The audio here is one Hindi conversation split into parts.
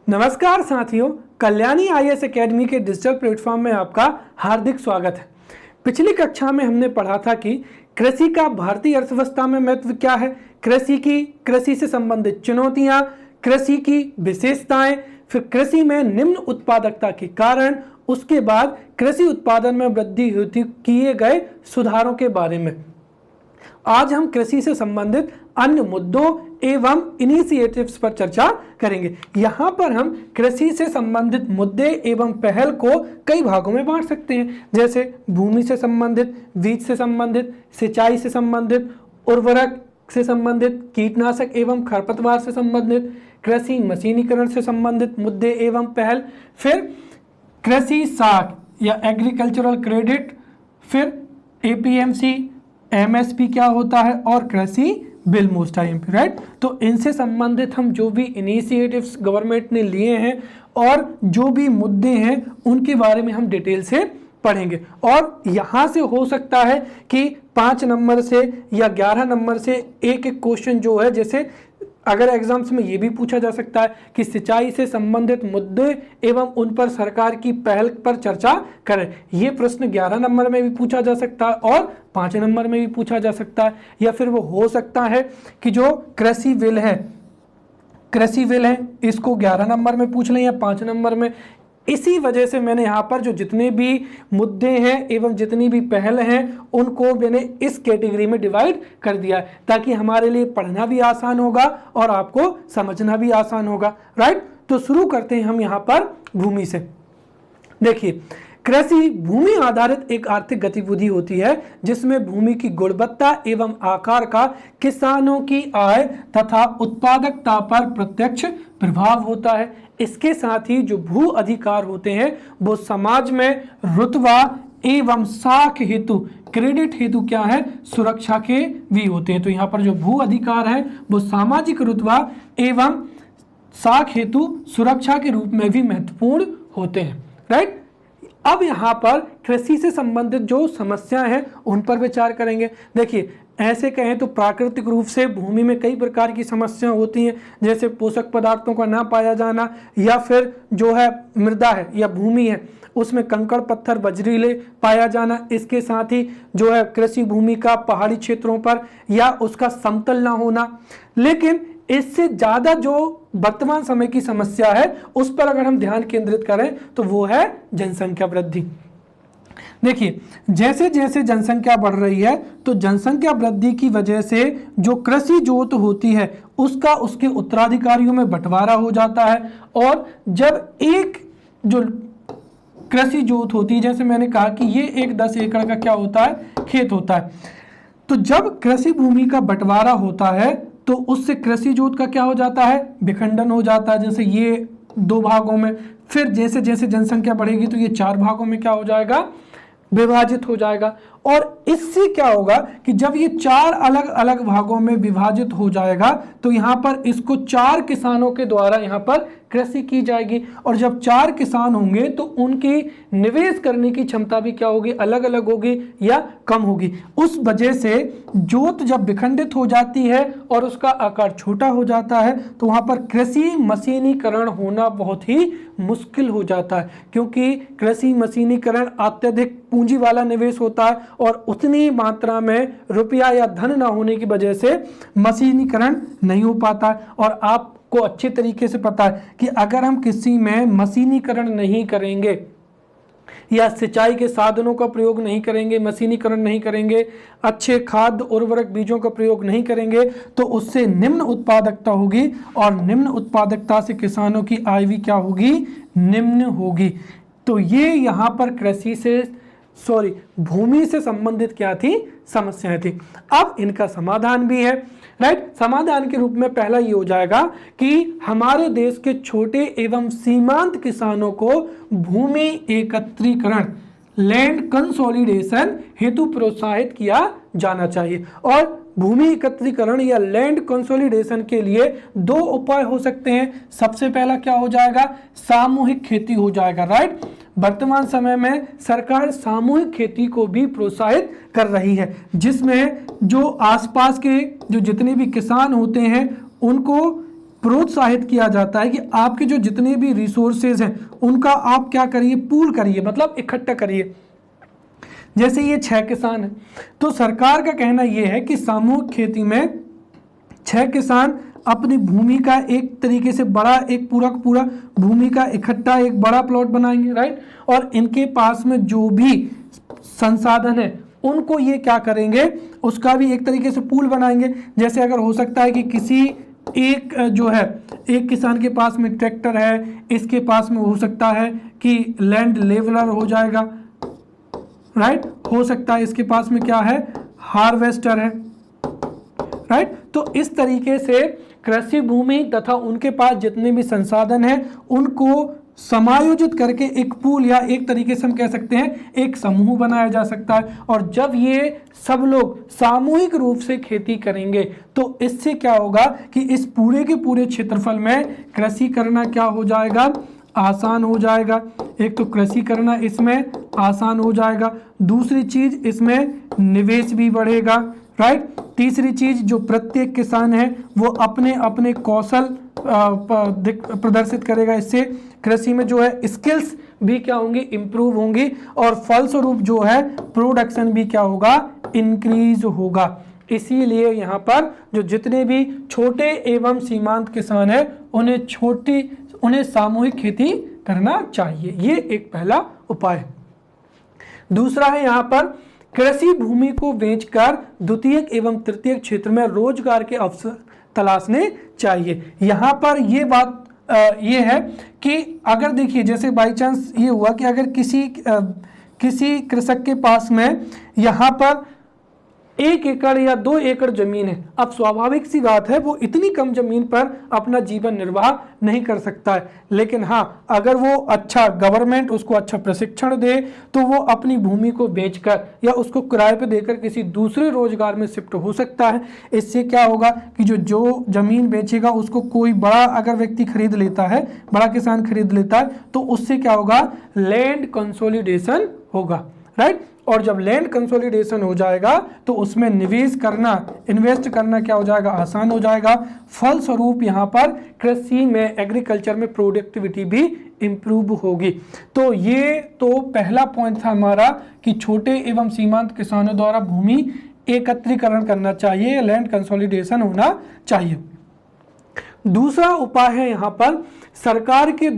नमस्कार साथियों, कल्याणी आईएएस एकेडमी के डिजिटल प्लेटफॉर्म में आपका हार्दिक स्वागत है। पिछली कक्षा में हमने पढ़ा था कि कृषि का भारतीय अर्थव्यवस्था में महत्व क्या है, कृषि से संबंधित चुनौतियां, कृषि की विशेषताएं, फिर कृषि में निम्न उत्पादकता के कारण, उसके बाद कृषि उत्पादन में वृद्धि हेतु किए गए सुधारों के बारे में। आज हम कृषि से संबंधित अन्य मुद्दों एवं इनिशिएटिव्स पर चर्चा करेंगे। यहाँ पर हम कृषि से संबंधित मुद्दे एवं पहल को कई भागों में बांट सकते हैं, जैसे भूमि से संबंधित, बीज से संबंधित, सिंचाई से संबंधित, उर्वरक से संबंधित, कीटनाशक एवं खरपतवार से संबंधित, कृषि मशीनीकरण से संबंधित मुद्दे एवं पहल, फिर कृषि साख या एग्रीकल्चरल क्रेडिट, फिर एपीएमसी, एमएसपी क्या होता है और कृषि बिल मोस्ट आईएमपी, राइट। तो इनसे संबंधित हम जो भी इनिशिएटिव्स गवर्नमेंट ने लिए हैं और जो भी मुद्दे हैं उनके बारे में हम डिटेल से पढ़ेंगे। और यहाँ से हो सकता है कि 5 नंबर से या 11 नंबर से एक एक क्वेश्चन जो है, जैसे अगर एग्जाम्स में ये भी पूछा जा सकता है कि सिंचाई से संबंधित मुद्दे एवं उन पर सरकार की पहल पर चर्चा करें। ये प्रश्न 11 नंबर में भी पूछा जा सकता है और 5 नंबर में भी पूछा जा सकता है। या फिर वो हो सकता है कि जो कृषि बिल है इसको 11 नंबर में पूछ लें या 5 नंबर में। इसी वजह से मैंने यहाँ पर जो जितने भी मुद्दे हैं एवं जितनी भी पहल हैं उनको मैंने इस कैटेगरी में डिवाइड कर दिया है, ताकि हमारे लिए पढ़ना भी आसान होगा और आपको समझना भी आसान होगा, राइट। तो शुरू करते हैं हम यहाँ पर भूमि से। देखिए, कृषि भूमि आधारित एक आर्थिक गतिविधि होती है जिसमें भूमि की गुणवत्ता एवं आकार का किसानों की आय तथा उत्पादकता पर प्रत्यक्ष प्रभाव होता है। इसके साथ ही जो भू अधिकार होते हैं वो समाज में रुतबा एवं साख हेतु, क्रेडिट हेतु क्या है, सुरक्षा के भी होते हैं। तो यहाँ पर जो भू अधिकार है वो सामाजिक रुतबा एवं साख हेतु सुरक्षा के रूप में भी महत्वपूर्ण होते हैं, राइट। अब यहाँ पर कृषि से संबंधित जो समस्याएं हैं उन पर विचार करेंगे। देखिए, ऐसे कहें तो प्राकृतिक रूप से भूमि में कई प्रकार की समस्याएं होती हैं, जैसे पोषक पदार्थों का ना पाया जाना, या फिर जो है मृदा है या भूमि है उसमें कंकड़ पत्थर बजरीले पाया जाना। इसके साथ ही जो है कृषि भूमि का पहाड़ी क्षेत्रों पर या उसका समतल ना होना। लेकिन इससे ज़्यादा जो वर्तमान समय की समस्या है उस पर अगर हम ध्यान केंद्रित करें तो वो है जनसंख्या वृद्धि। देखिए, जैसे जैसे जनसंख्या बढ़ रही है तो जनसंख्या वृद्धि की वजह से जो कृषि जोत होती है उसका उसके उत्तराधिकारियों में बंटवारा हो जाता है। और जब एक जो कृषि जोत होती है, जैसे मैंने कहा कि ये एक 10 एकड़ का क्या होता है, खेत होता है, तो जब कृषि भूमि का बंटवारा होता है तो उससे कृषि जोत का क्या हो जाता है, विखंडन हो जाता है। जैसे ये 2 भागों में, फिर जैसे जैसे जनसंख्या बढ़ेगी तो ये 4 भागों में क्या हो जाएगा, विभाजित हो जाएगा। और इससे क्या होगा कि जब ये 4 अलग अलग भागों में विभाजित हो जाएगा तो यहाँ पर इसको 4 किसानों के द्वारा यहाँ पर कृषि की जाएगी। और जब 4 किसान होंगे तो उनकी निवेश करने की क्षमता भी क्या होगी, अलग अलग होगी या कम होगी। उस वजह से जोत जब विखंडित हो जाती है और उसका आकार छोटा हो जाता है तो वहाँ पर कृषि मशीनीकरण होना बहुत ही मुश्किल हो जाता है, क्योंकि कृषि मशीनीकरण अत्यधिक पूंजी वाला निवेश होता है और उतनी मात्रा में रुपया या धन ना होने की वजह से मशीनीकरण नहीं हो पाता। और आपको अच्छे तरीके से पता है कि अगर हम किसी में मशीनीकरण नहीं करेंगे या सिंचाई के साधनों का प्रयोग नहीं करेंगे, मशीनीकरण नहीं करेंगे, अच्छे खाद्य उर्वरक बीजों का प्रयोग नहीं करेंगे तो उससे निम्न उत्पादकता होगी और निम्न उत्पादकता से किसानों की आय भी क्या होगी, निम्न होगी। तो ये यहाँ पर भूमि से संबंधित क्या थी, समस्याएं थी। अब इनका समाधान भी है, राइट। समाधान के रूप में पहला ये हो जाएगा कि हमारे देश के छोटे एवं सीमांत किसानों को भूमि एकत्रीकरण, लैंड कंसोलिडेशन हेतु प्रोत्साहित किया जाना चाहिए। और भूमि एकत्रीकरण या लैंड कंसोलिडेशन के लिए 2 उपाय हो सकते हैं। सबसे पहला क्या हो जाएगा, सामूहिक खेती हो जाएगा, राइट। वर्तमान समय में सरकार सामूहिक खेती को भी प्रोत्साहित कर रही है, जिसमें जो आसपास के जो जितने भी किसान होते हैं उनको प्रोत्साहित किया जाता है कि आपके जो जितने भी रिसोर्सेज हैं उनका आप क्या करिए, पूल करिए, मतलब इकट्ठा करिए। जैसे ये 6 किसान हैं, तो सरकार का कहना यह है कि सामूहिक खेती में 6 किसान अपनी भूमि का एक तरीके से बड़ा, एक पूरा पूरा भूमि का इकट्ठा एक बड़ा प्लॉट बनाएंगे, राइट, और इनके पास में जो भी संसाधन है उनको ये क्या करेंगे, उसका भी एक तरीके से पूल बनाएंगे। जैसे अगर हो सकता है कि किसी एक जो है, एक किसान के पास में ट्रैक्टर है, इसके पास में हो सकता है कि लैंड लेवलर हो जाएगा, राइट, हो सकता है इसके पास में क्या है, हार्वेस्टर है, राइट। तो इस तरीके से कृषि भूमि तथा उनके पास जितने भी संसाधन हैं उनको समायोजित करके एक पूल या एक तरीके से हम कह सकते हैं एक समूह बनाया जा सकता है। और जब ये सब लोग सामूहिक रूप से खेती करेंगे तो इससे क्या होगा कि इस पूरे के पूरे क्षेत्रफल में कृषि करना क्या हो जाएगा, आसान हो जाएगा। एक तो कृषि करना इसमें आसान हो जाएगा, दूसरी चीज इसमें निवेश भी बढ़ेगा, राइट। तीसरी चीज जो प्रत्येक किसान है वो अपने अपने कौशल प्रदर्शित करेगा, इससे कृषि में जो है स्किल्स भी क्या होंगी, इंप्रूव होंगी, और फलस्वरूप जो है प्रोडक्शन भी क्या होगा, इंक्रीज होगा। इसीलिए यहाँ पर जो जितने भी छोटे एवं सीमांत किसान हैं उन्हें सामूहिक खेती करना चाहिए। ये एक पहला उपाय है। दूसरा है यहाँ पर कृषि भूमि को बेचकर द्वितीयक एवं तृतीयक क्षेत्र में रोजगार के अवसर तलाशने चाहिए। यहाँ पर ये बात ये है कि अगर देखिए जैसे बाई चांस ये हुआ कि अगर किसी कृषक के पास में यहाँ पर 1 एकड़ या 2 एकड़ जमीन है, अब स्वाभाविक सी बात है वो इतनी कम जमीन पर अपना जीवन निर्वाह नहीं कर सकता है। लेकिन हाँ, अगर वो अच्छा गवर्नमेंट उसको अच्छा प्रशिक्षण दे तो वो अपनी भूमि को बेचकर या उसको किराए पे देकर किसी दूसरे रोजगार में शिफ्ट हो सकता है। इससे क्या होगा कि जो जमीन बेचेगा उसको कोई बड़ा अगर व्यक्ति खरीद लेता है, बड़ा किसान खरीद लेता है, तो उससे क्या होगा, लैंड कंसोलिडेशन होगा, राइट। और जब लैंड कंसोलिडेशन हो जाएगा तो उसमें निवेश करना, इन्वेस्ट करना क्या हो जाएगा, आसान हो जाएगा। फलस्वरूप यहाँ पर कृषि में, एग्रीकल्चर में प्रोडक्टिविटी भी इंप्रूव होगी। तो ये तो पहला पॉइंट था हमारा कि छोटे एवं सीमांत किसानों द्वारा भूमि एकत्रीकरण करना चाहिए, लैंड कंसोलिडेशन होना चाहिए। दूसरा उपाय है यहाँ पर सरकार के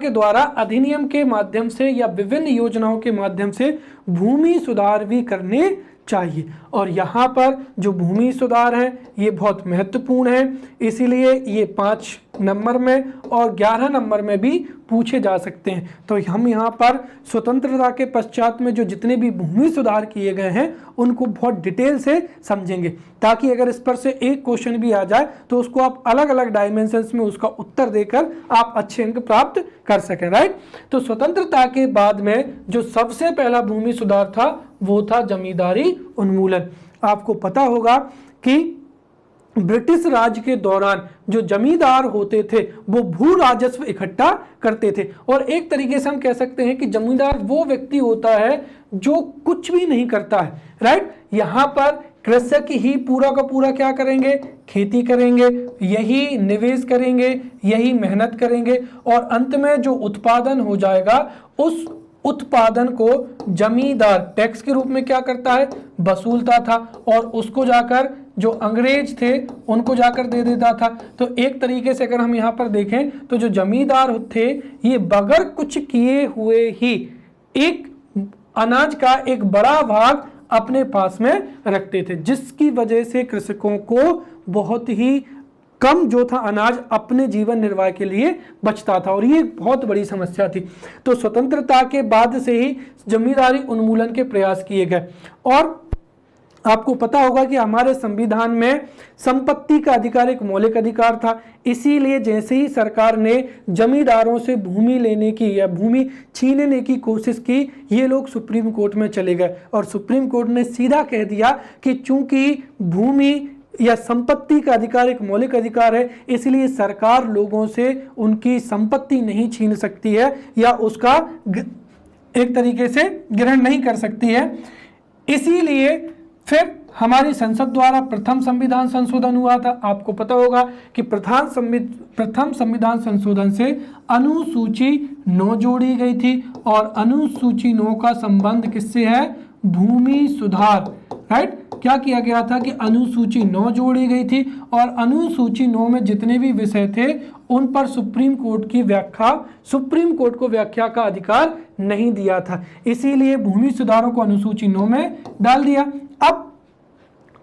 द्वारा अधिनियम के माध्यम से या विभिन्न योजनाओं के माध्यम से भूमि सुधार भी करने चाहिए। और यहाँ पर जो भूमि सुधार है ये बहुत महत्वपूर्ण है, इसीलिए ये 5 नंबर में और 11 नंबर में भी पूछे जा सकते हैं। तो हम यहाँ पर स्वतंत्रता के पश्चात में जो जितने भी भूमि सुधार किए गए हैं उनको बहुत डिटेल से समझेंगे, ताकि अगर इस पर से एक क्वेश्चन भी आ जाए तो उसको आप अलग अलग डायमेंशंस में उसका उत्तर देकर आप अच्छे अंक प्राप्त कर सकें, राइट। तो स्वतंत्रता के बाद में जो सबसे पहला भूमि सुधार था वो था जमींदारी उन्मूलन। आपको पता होगा कि ब्रिटिश राज के दौरान जो जमींदार होते थे वो भू राजस्व इकट्ठा करते थे, और एक तरीके से हम कह सकते हैं कि जमींदार वो व्यक्ति होता है जो कुछ भी नहीं करता है, राइट। यहाँ पर कृषक ही पूरा का पूरा क्या करेंगे, खेती करेंगे, यही निवेश करेंगे, यही मेहनत करेंगे, और अंत में जो उत्पादन हो जाएगा उस उत्पादन को जमींदार टैक्स के रूप में क्या करता है, वसूलता था, और उसको जाकर जो अंग्रेज थे उनको जाकर दे देता था। तो एक तरीके से अगर हम यहाँ पर देखें तो जो जमींदार थे ये बगैर कुछ किए हुए ही एक अनाज का एक बड़ा भाग अपने पास में रखते थे, जिसकी वजह से कृषकों को बहुत ही कम जो था अनाज अपने जीवन निर्वाह के लिए बचता था, और ये बहुत बड़ी समस्या थी। तो स्वतंत्रता के बाद से ही जमींदारी उन्मूलन के प्रयास किए गए। और आपको पता होगा कि हमारे संविधान में संपत्ति का अधिकार एक मौलिक अधिकार था, इसीलिए जैसे ही सरकार ने जमींदारों से भूमि लेने की या भूमि छीनने की कोशिश की, ये लोग सुप्रीम कोर्ट में चले गए, और सुप्रीम कोर्ट ने सीधा कह दिया कि चूंकि भूमि या संपत्ति का अधिकार एक मौलिक अधिकार है, इसलिए सरकार लोगों से उनकी संपत्ति नहीं छीन सकती है या उसका एक तरीके से ग्रहण नहीं कर सकती है। इसीलिए फिर हमारी संसद द्वारा प्रथम संविधान संशोधन हुआ था। आपको पता होगा कि प्रथम संविधान संशोधन से अनुसूची 9 जोड़ी गई थी और अनुसूची 9 का संबंध किससे है? भूमि सुधार, राइट। क्या किया गया था कि अनुसूची 9 जोड़ी गई थी और अनुसूची 9 में जितने भी विषय थे उन पर सुप्रीम कोर्ट को व्याख्या का अधिकार नहीं दिया था, इसीलिए भूमि सुधारों को अनुसूची 9 में डाल दिया। अब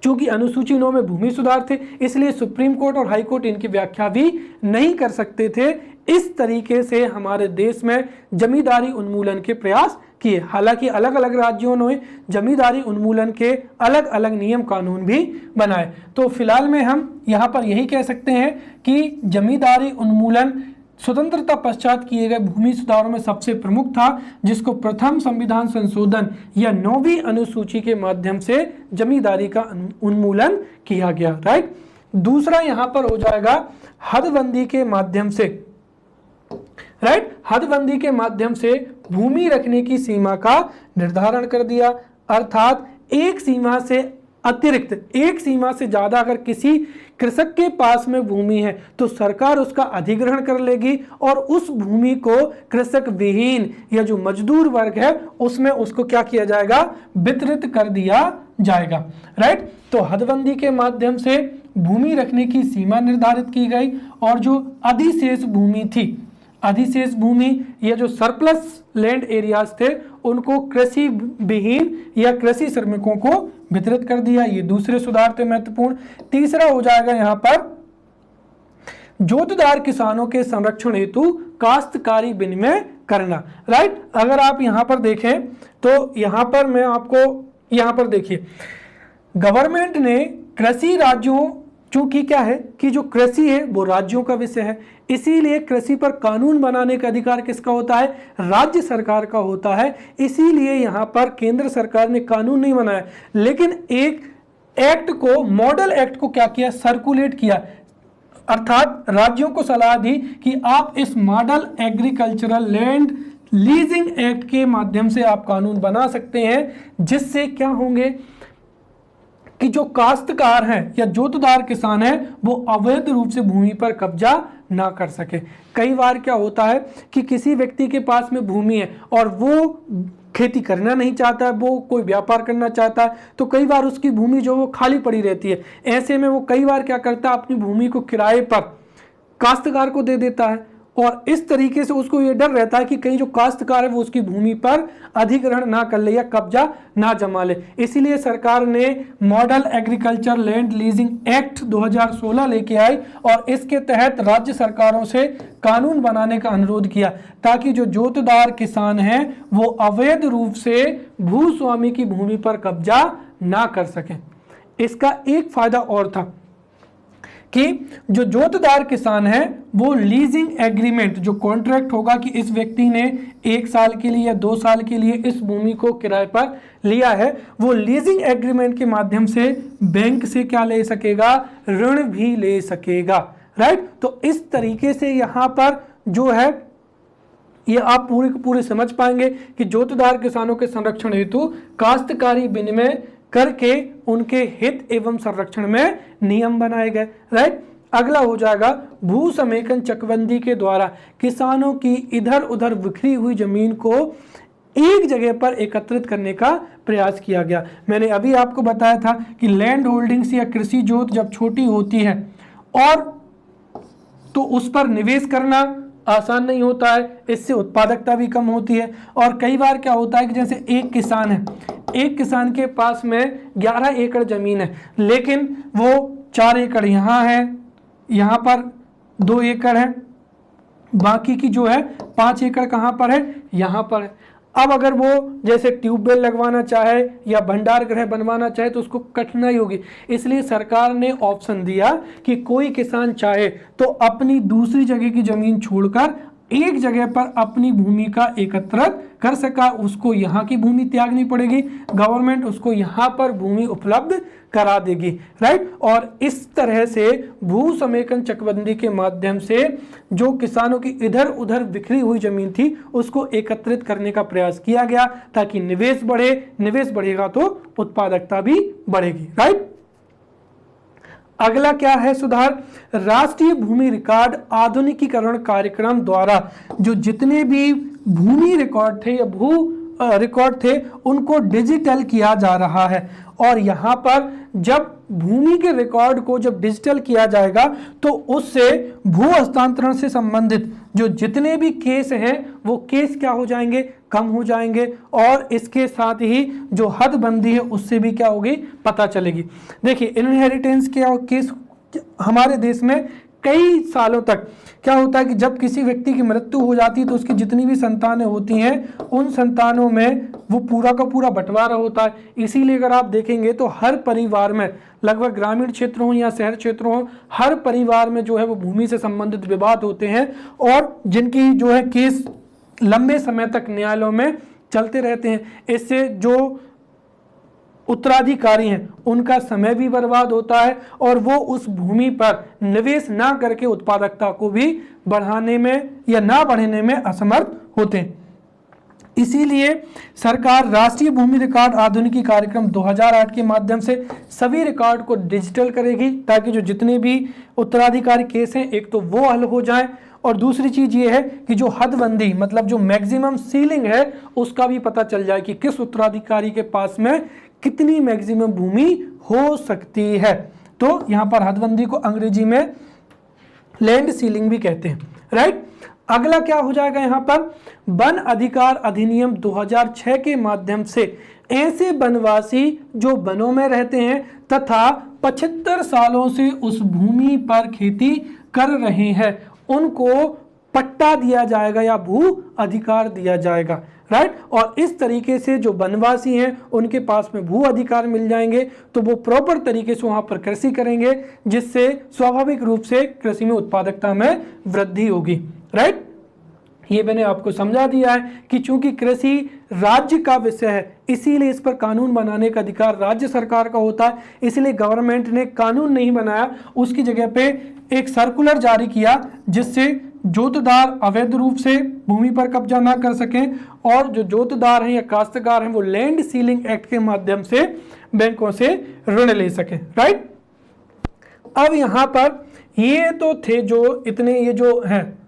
चूंकि अनुसूची 9 में भूमि सुधार थे, इसलिए सुप्रीम कोर्ट और हाई कोर्ट इनकी व्याख्या भी नहीं कर सकते थे। इस तरीके से हमारे देश में जमींदारी उन्मूलन के प्रयास किए। हालांकि अलग अलग राज्यों ने जमींदारी उन्मूलन के अलग अलग नियम कानून भी बनाए। तो फिलहाल में हम यहाँ पर यही कह सकते हैं कि जमींदारी उन्मूलन स्वतंत्रता पश्चात किए गए भूमि सुधारों में सबसे प्रमुख था, जिसको प्रथम संविधान संशोधन या 9वीं अनुसूची के माध्यम से जमींदारी का उन्मूलन किया गया, राइट। दूसरा यहाँ पर हो जाएगा हदबंदी के माध्यम से, राइट। हदबंदी के माध्यम से भूमि रखने की सीमा का निर्धारण कर दिया, अर्थात एक सीमा से अतिरिक्त, एक सीमा से ज्यादा अगर किसी कृषक के पास में भूमि है तो सरकार उसका अधिग्रहण कर लेगी और उस भूमि को कृषक विहीन या जो मजदूर वर्ग है उसमें उसको क्या किया जाएगा? वितरित कर दिया जाएगा, राइट। तो हदबंदी के माध्यम से भूमि रखने की सीमा निर्धारित की गई और जो अधिशेष भूमि थी, अधिशेष भूमि या जो सरप्लस लैंड एरियाज थे उनको कृषि विहीन या कृषि श्रमिकों को वितरित कर दिया। ये दूसरे सुधार थे महत्वपूर्ण। तीसरा हो जाएगा यहाँ पर जोतदार किसानों के संरक्षण हेतु काश्तकारी विनिमय करना, राइट। अगर आप यहाँ पर देखें तो यहाँ पर मैं आपको यहाँ पर देखिए, गवर्नमेंट ने कृषि राज्यों, चूंकि क्या है कि जो कृषि है वो राज्यों का विषय है, इसीलिए कृषि पर कानून बनाने का अधिकार किसका होता है? राज्य सरकार का होता है। इसीलिए यहाँ पर केंद्र सरकार ने कानून नहीं बनाया, लेकिन एक एक्ट को, मॉडल एक्ट को क्या किया? सर्कुलेट किया, अर्थात राज्यों को सलाह दी कि आप इस model agricultural land leasing act के माध्यम से आप कानून बना सकते हैं, जिससे क्या होंगे कि जो काश्तकार हैं या जोतदार किसान हैं वो अवैध रूप से भूमि पर कब्जा ना कर सके। कई बार क्या होता है कि किसी व्यक्ति के पास में भूमि है और वो खेती करना नहीं चाहता है, वो कोई व्यापार करना चाहता है, तो कई बार उसकी भूमि जो वो खाली पड़ी रहती है। ऐसे में वो कई बार क्या करता है, अपनी भूमि को किराए पर काश्तकार को दे देता है और इस तरीके से उसको ये डर रहता है कि कहीं जो काश्तकार है वो उसकी भूमि पर अधिग्रहण ना कर ले या कब्जा ना जमा ले। इसीलिए सरकार ने model agriculture land leasing act 2016 लेके आई और इसके तहत राज्य सरकारों से कानून बनाने का अनुरोध किया ताकि जो जोतदार किसान हैं वो अवैध रूप से भूस्वामी की भूमि पर कब्जा ना कर सकें। इसका एक फायदा और था कि जो जोतदार किसान है वो लीजिंग एग्रीमेंट, जो कॉन्ट्रैक्ट होगा कि इस व्यक्ति ने 1 साल के लिए या 2 साल के लिए इस भूमि को किराए पर लिया है, वो लीजिंग एग्रीमेंट के माध्यम से बैंक से क्या ले सकेगा? ऋण भी ले सकेगा, राइट। तो इस तरीके से यहाँ पर जो है ये आप पूरे के पूरे समझ पाएंगे कि जोतदार किसानों के संरक्षण हेतु काश्तकारी विनिमय करके उनके हित एवं संरक्षण में नियम बनाए गए, राइट। अगला हो जाएगा भू समेकन चकबंदी के द्वारा किसानों की इधर उधर बिखरी हुई जमीन को एक जगह पर एकत्रित करने का प्रयास किया गया। मैंने अभी आपको बताया था कि लैंड होल्डिंग्स या कृषि जोत जब छोटी होती है और तो उस पर निवेश करना आसान नहीं होता है, इससे उत्पादकता भी कम होती है। और कई बार क्या होता है कि जैसे एक किसान है, एक किसान के पास में 11 एकड़ जमीन है, लेकिन वो 4 एकड़ यहाँ है, यहाँ पर 2 एकड़ है, बाकी की जो है 5 एकड़ कहाँ पर है? यहाँ पर है। अब अगर वो जैसे ट्यूबवेल लगवाना चाहे या भंडार गृह बनवाना चाहे तो उसको कठिनाई होगी, इसलिए सरकार ने ऑप्शन दिया कि कोई किसान चाहे तो अपनी दूसरी जगह की जमीन छोड़कर एक जगह पर अपनी भूमि का एकत्रित कर सका, उसको यहाँ की भूमि त्यागनी पड़ेगी, गवर्नमेंट उसको यहाँ पर भूमि उपलब्ध करा देगी, राइट। और इस तरह से भू समेकन चकबंदी के माध्यम से जो किसानों की इधर उधर बिखरी हुई जमीन थी उसको एकत्रित करने का प्रयास किया गया ताकि निवेश बढ़े, निवेश बढ़ेगा तो उत्पादकता भी बढ़ेगी, राइट। अगला क्या है सुधार, राष्ट्रीय भूमि रिकॉर्ड आधुनिकीकरण कार्यक्रम द्वारा जो जितने भी भूमि रिकॉर्ड थे या भू रिकॉर्ड थे उनको डिजिटल किया जा रहा है। और यहाँ पर जब भूमि के रिकॉर्ड को जब डिजिटल किया जाएगा तो उससे भू हस्तांतरण से संबंधित जो जितने भी केस हैं वो केस क्या हो जाएंगे, कम हो जाएंगे। और इसके साथ ही जो हदबंदी है उससे भी क्या होगी, पता चलेगी। देखिए इनहेरिटेंस के केस हमारे देश में कई सालों तक क्या होता है कि जब किसी व्यक्ति की मृत्यु हो जाती है तो उसकी जितनी भी संतानें होती हैं उन संतानों में वो पूरा का पूरा बंटवारा होता है। इसीलिए अगर आप देखेंगे तो हर परिवार में, लगभग ग्रामीण क्षेत्र हो या शहर क्षेत्र हो, हर परिवार में जो है वो भूमि से संबंधित विवाद होते हैं और जिनकी जो है केस लंबे समय तक न्यायालयों में चलते रहते हैं। इससे जो उत्तराधिकारी हैं उनका समय भी बर्बाद होता है और वो उस भूमि पर निवेश ना करके उत्पादकता को भी बढ़ाने में या ना बढ़ाने में असमर्थ होते हैं। इसीलिए सरकार राष्ट्रीय भूमि रिकॉर्ड आधुनिकी कार्यक्रम 2008 के माध्यम से सभी रिकॉर्ड को डिजिटल करेगी ताकि जो जितने भी उत्तराधिकारी केस हैं एक तो वो हल हो जाएं और दूसरी चीज ये है कि जो हदबंदी मतलब जो मैक्सिमम सीलिंग है उसका भी पता चल जाए कि किस उत्तराधिकारी के पास में कितनी मैक्सिमम भूमि हो सकती है। तो यहां पर हदबंदी को अंग्रेजी में लैंड सीलिंग भी कहते हैं, राइट। अगला क्या हो जाएगा, यहां पर वन अधिकार अधिनियम 2006 के माध्यम से ऐसे वनवासी जो वनों में रहते हैं तथा 75 सालों से उस भूमि पर खेती कर रहे हैं उनको पट्टा दिया जाएगा या भू अधिकार दिया जाएगा, राइट। और इस तरीके से जो वनवासी हैं उनके पास में भू अधिकार मिल जाएंगे तो वो प्रॉपर तरीके से वहां पर कृषि करेंगे जिससे स्वाभाविक रूप से कृषि में उत्पादकता में वृद्धि होगी, राइट। ये मैंने आपको समझा दिया है कि चूंकि कृषि राज्य का विषय है इसीलिए इस पर कानून बनाने का अधिकार राज्य सरकार का होता है। इसलिए गवर्नमेंट ने कानून नहीं बनाया, उसकी जगह पे एक सर्कुलर जारी किया जिससे जोतदार अवैध रूप से भूमि पर कब्जा ना कर सकें और जो जोतदार हैं या काश्तकार हैं वो लैंड सीलिंग एक्ट के माध्यम से बैंकों से ऋण ले सकें, राइट। अब यहां पर ये तो थे जो इतने ये जो हैं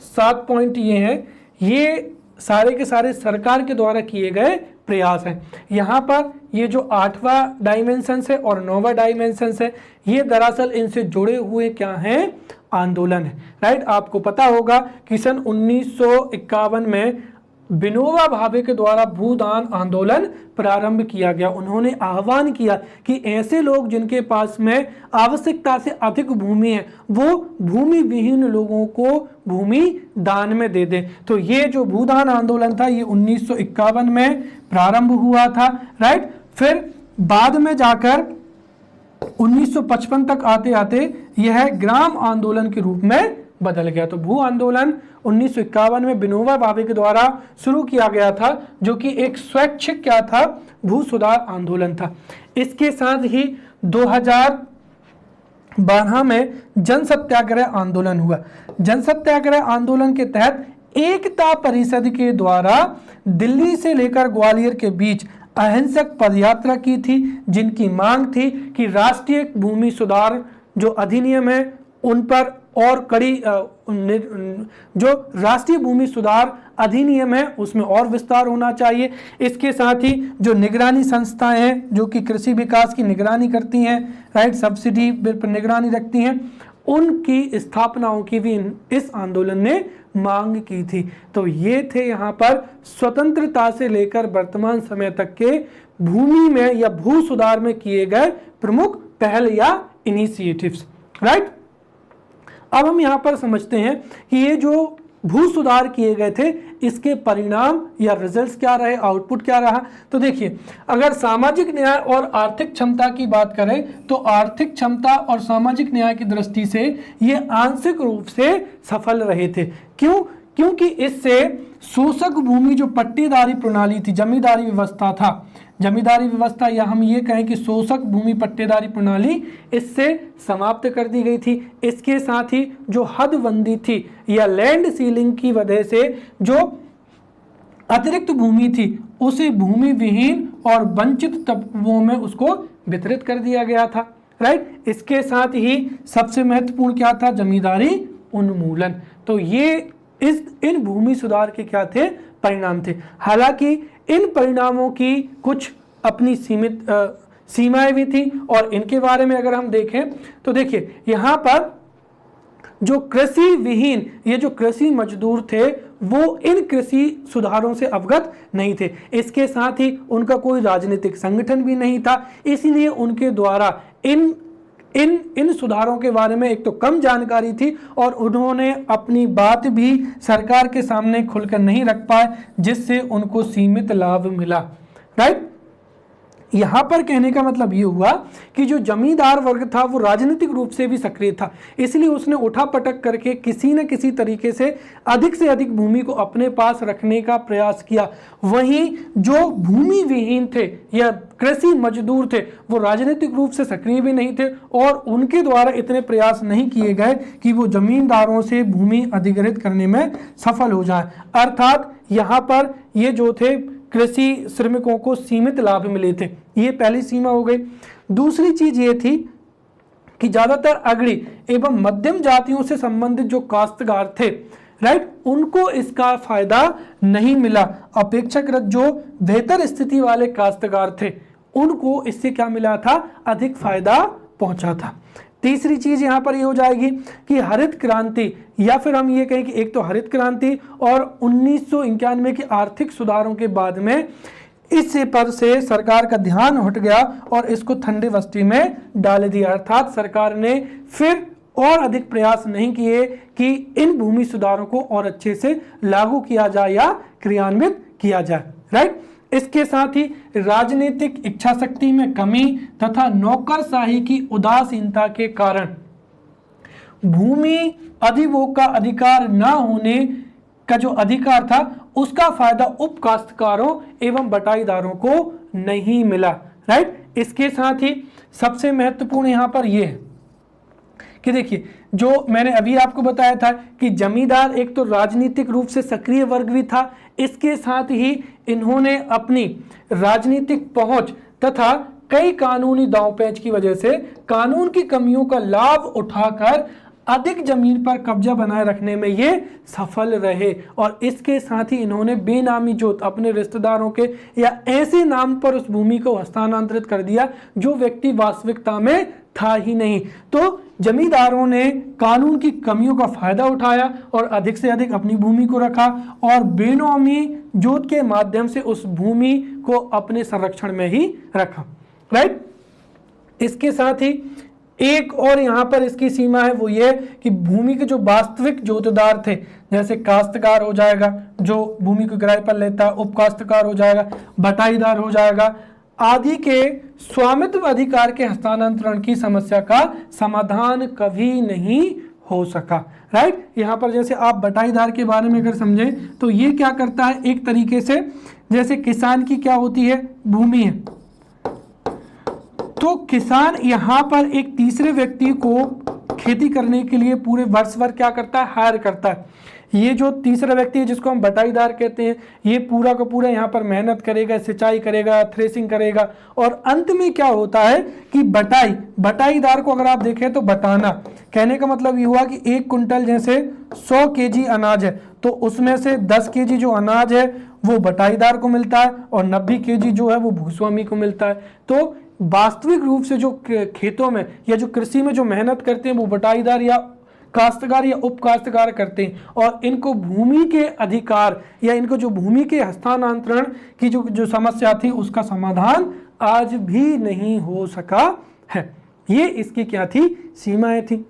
7 पॉइंट ये हैं, ये सारे के सारे सरकार के द्वारा किए गए प्रयास हैं। यहाँ पर ये जो 8वां डायमेंशन है और 9वां डायमेंशन है ये दरअसल इनसे जुड़े हुए क्या हैं, आंदोलन है, राइट। आपको पता होगा कि सन 1951 में विनोबा भावे के द्वारा भूदान आंदोलन प्रारंभ किया गया। उन्होंने आह्वान किया कि ऐसे लोग जिनके पास में आवश्यकता से अधिक भूमि है वो भूमि विहीन लोगों को भूमि दान में दे दें। तो ये जो भूदान आंदोलन था ये 1951 में प्रारंभ हुआ था, राइट। फिर बाद में जाकर 1955 तक आते आते यह ग्राम आंदोलन के रूप में बदल गया। तो भू आंदोलन 1951 में विनोबा भावे के द्वारा शुरू किया गया था जो कि एक स्वैच्छिक क्या था, भू सुधार आंदोलन था। इसके साथ ही 2012 में जन सत्याग्रह आंदोलन हुआ। जन सत्याग्रह आंदोलन के तहत एकता परिषद के द्वारा दिल्ली से लेकर ग्वालियर के बीच अहिंसक पदयात्रा की थी जिनकी मांग थी कि राष्ट्रीय भूमि सुधार जो अधिनियम है उन पर और कड़ी जो राष्ट्रीय भूमि सुधार अधिनियम है उसमें और विस्तार होना चाहिए। इसके साथ ही जो निगरानी संस्थाएं हैं जो कि कृषि विकास की निगरानी करती हैं, राइट, सब्सिडी पर निगरानी रखती हैं, उनकी स्थापनाओं की भी इस आंदोलन ने मांग की थी। तो ये थे यहाँ पर स्वतंत्रता से लेकर वर्तमान समय तक के भूमि में या भू सुधार में किए गए प्रमुख पहल या इनिशिएटिव्स, राइट। अब हम यहाँ पर समझते हैं कि ये जो भू सुधार किए गए थे इसके परिणाम या रिजल्ट्स क्या रहे, आउटपुट क्या रहा। तो देखिए, अगर सामाजिक न्याय और आर्थिक क्षमता की बात करें तो आर्थिक क्षमता और सामाजिक न्याय की दृष्टि से ये आंशिक रूप से सफल रहे थे। क्यों? क्योंकि इससे शोषक भूमि जो पट्टेदारी प्रणाली थी, जमींदारी व्यवस्था था, जमींदारी व्यवस्था या हम ये कहें कि शोषक भूमि पट्टेदारी प्रणाली, इससे समाप्त कर दी गई थी। इसके साथ ही जो हदबंदी थी या लैंड सीलिंग की वजह से जो अतिरिक्त भूमि थी उसे भूमि विहीन और वंचित तबकों में उसको वितरित कर दिया गया था, राइट। इसके साथ ही सबसे महत्वपूर्ण क्या था? जमींदारी उन्मूलन। तो ये इन भूमि सुधार के क्या थे? परिणाम थे। हालांकि इन परिणामों की कुछ अपनी सीमित सीमाएं भी थी और इनके बारे में अगर हम देखें तो देखिए, यहाँ पर जो कृषि विहीन, ये जो कृषि मजदूर थे वो इन कृषि सुधारों से अवगत नहीं थे। इसके साथ ही उनका कोई राजनीतिक संगठन भी नहीं था, इसलिए उनके द्वारा इन सुधारों के बारे में एक तो कम जानकारी थी और उन्होंने अपनी बात भी सरकार के सामने खुलकर नहीं रख पाए, जिससे उनको सीमित लाभ मिला, राइट। यहां पर कहने का मतलब ये हुआ कि जो जमींदार वर्ग था वो राजनीतिक रूप से भी सक्रिय था, इसलिए उसने उठापटक करके किसी न किसी तरीके से अधिक भूमि को अपने पास रखने का प्रयास किया। वहीं जो भूमि विहीन थे या कृषि मजदूर थे वो राजनीतिक रूप से सक्रिय भी नहीं थे और उनके द्वारा इतने प्रयास नहीं किए गए कि वो जमींदारों से भूमि अधिग्रहित करने में सफल हो जाए। अर्थात यहाँ पर ये जो थे कृषि श्रमिकों को सीमित लाभ मिले थे, ये पहली सीमा हो गई। दूसरी चीज ये थी कि ज्यादातर अग्रणी एवं मध्यम जातियों से संबंधित जो काश्तकार थे, राइट, उनको इसका फायदा नहीं मिला। अपेक्षाकृत जो बेहतर स्थिति वाले काश्तकार थे उनको इससे क्या मिला था? अधिक फायदा पहुंचा था। तीसरी चीज यहां पर ये हो जाएगी कि हरित क्रांति, या फिर हम ये कहें कि एक तो हरित क्रांति और 1991 के आर्थिक सुधारों के बाद में इस पर से सरकार का ध्यान हट गया और इसको ठंडे बस्ती में डाल दिया। अर्थात सरकार ने फिर और अधिक प्रयास नहीं किए कि इन भूमि सुधारों को और अच्छे से लागू किया जाए या क्रियान्वित किया जाए, राइट। इसके साथ ही राजनीतिक इच्छा शक्ति में कमी तथा नौकरशाही की उदासीनता के कारण भूमि अधिभोग का अधिकार न होने का जो अधिकार था उसका फायदा उपकाश्तकारों एवं बटाईदारों को नहीं मिला, राइट। इसके साथ ही सबसे महत्वपूर्ण यहां पर यह है कि देखिए, जो मैंने अभी आपको बताया था कि जमींदार एक तो राजनीतिक रूप से सक्रिय वर्ग भी था, इसके साथ ही इन्होंने अपनी राजनीतिक पहुंच तथा कई कानूनी दांवपेच की वजह से कानून की कमियों का लाभ उठाकर अधिक जमीन पर कब्जा बनाए रखने में ये सफल रहे। और इसके साथ ही इन्होंने बेनामी जोत अपने रिश्तेदारों के या ऐसे नाम पर उस भूमि को हस्तांतरित कर दिया जो व्यक्ति वास्तविकता में था ही नहीं। तो जमींदारों ने कानून की कमियों का फायदा उठाया और अधिक से अधिक अपनी भूमि को रखा और बेनामी जोत के माध्यम से उस भूमि को अपने संरक्षण में ही रखा, राइट। इसके साथ ही एक और यहाँ पर इसकी सीमा है, वो ये कि भूमि के जो वास्तविक जोतदार थे, जैसे काश्तकार हो जाएगा जो भूमि को किराए पर लेता है, उपकाश्तकार हो जाएगा, बटाईदार हो जाएगा, आदि के स्वामित्व अधिकार के हस्तांतरण की समस्या का समाधान कभी नहीं हो सका, राइट। यहाँ पर जैसे आप बटाईदार के बारे में अगर समझें तो ये क्या करता है, एक तरीके से जैसे किसान की क्या होती है, भूमि है, तो किसान यहाँ पर एक तीसरे व्यक्ति को खेती करने के लिए पूरे वर्ष भर क्या करता है, हायर करता है। ये जो तीसरा व्यक्ति है जिसको हम बटाईदार कहते हैं, ये पूरा का पूरा यहाँ पर मेहनत करेगा, सिंचाई करेगा, थ्रेसिंग करेगा और अंत में क्या होता है कि बटाईदार को अगर आप देखें तो बटाना कहने का मतलब ये हुआ कि 1 कुंटल जैसे 100 केजी अनाज है तो उसमें से 10 केजी जो अनाज है वो बटाईदार को मिलता है और 90 केजी जो है वो भूस्वामी को मिलता है। तो वास्तविक रूप से जो खेतों में या जो कृषि में जो मेहनत करते हैं वो बटाईदार या काश्तकार या उपकाश्तकार करते हैं और इनको भूमि के अधिकार या इनको जो भूमि के हस्तांतरण की जो समस्या थी उसका समाधान आज भी नहीं हो सका है। ये इसकी क्या थी, सीमाएं थी।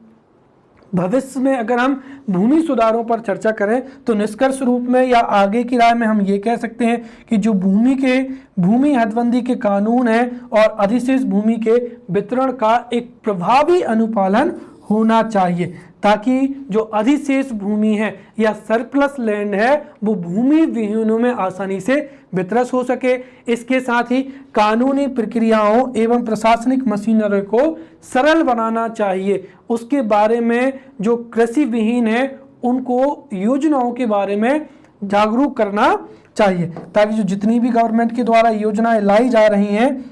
भविष्य में अगर हम भूमि सुधारों पर चर्चा करें तो निष्कर्ष रूप में या आगे की राय में हम ये कह सकते हैं कि जो भूमि हदबंदी के कानून है और अधिशेष भूमि के वितरण का एक प्रभावी अनुपालन होना चाहिए, ताकि जो अधिशेष भूमि है या सरप्लस लैंड है वो भूमि विहीनों में आसानी से वितरित हो सके। इसके साथ ही कानूनी प्रक्रियाओं एवं प्रशासनिक मशीनरी को सरल बनाना चाहिए। उसके बारे में जो कृषि विहीन है उनको योजनाओं के बारे में जागरूक करना चाहिए, ताकि जो जितनी भी गवर्नमेंट के द्वारा योजनाएं लाई जा रही हैं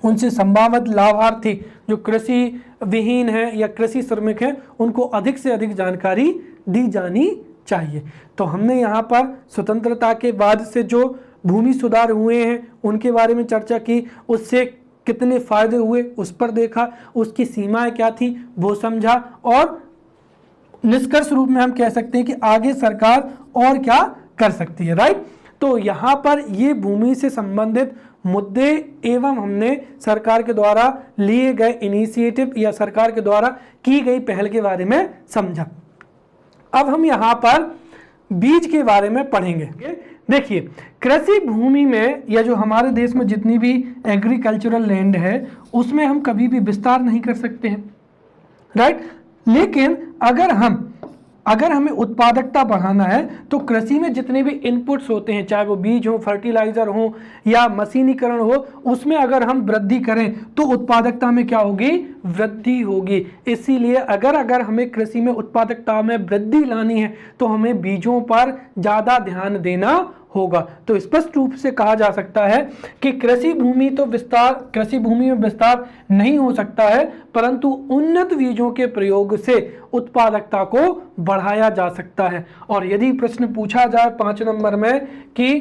उनसे संभावित लाभार्थी जो कृषि विहीन है या कृषि श्रमिक हैं उनको अधिक से अधिक जानकारी दी जानी चाहिए। तो हमने यहाँ पर स्वतंत्रता के बाद से जो भूमि सुधार हुए हैं उनके बारे में चर्चा की, उससे कितने फायदे हुए उस पर देखा, उसकी सीमाएं क्या थी वो समझा, और निष्कर्ष रूप में हम कह सकते हैं कि आगे सरकार और क्या कर सकती है। राइट, तो यहाँ पर ये भूमि से संबंधित मुद्दे एवं हमने सरकार के द्वारा लिए गए इनिशिएटिव या सरकार के द्वारा की गई पहल के बारे में समझा। अब हम यहाँ पर बीज के बारे में पढ़ेंगे। देखिए, कृषि भूमि में या जो हमारे देश में जितनी भी एग्रीकल्चरल लैंड है उसमें हम कभी भी विस्तार नहीं कर सकते हैं। राइट, लेकिन अगर हमें उत्पादकता बढ़ाना है तो कृषि में जितने भी इनपुट्स होते हैं, चाहे वो बीज हो, फर्टिलाइजर हो या मशीनीकरण हो, उसमें अगर हम वृद्धि करें तो उत्पादकता में क्या होगी, वृद्धि होगी। इसीलिए अगर हमें कृषि में उत्पादकता में वृद्धि लानी है तो हमें बीजों पर ज़्यादा ध्यान देना होगा। तो स्पष्ट रूप से कहा जा सकता है कि कृषि भूमि में विस्तार नहीं हो सकता है, परंतु उन्नत बीजों के प्रयोग से उत्पादकता को बढ़ाया जा सकता है। और यदि प्रश्न पूछा जाए 5 नंबर में कि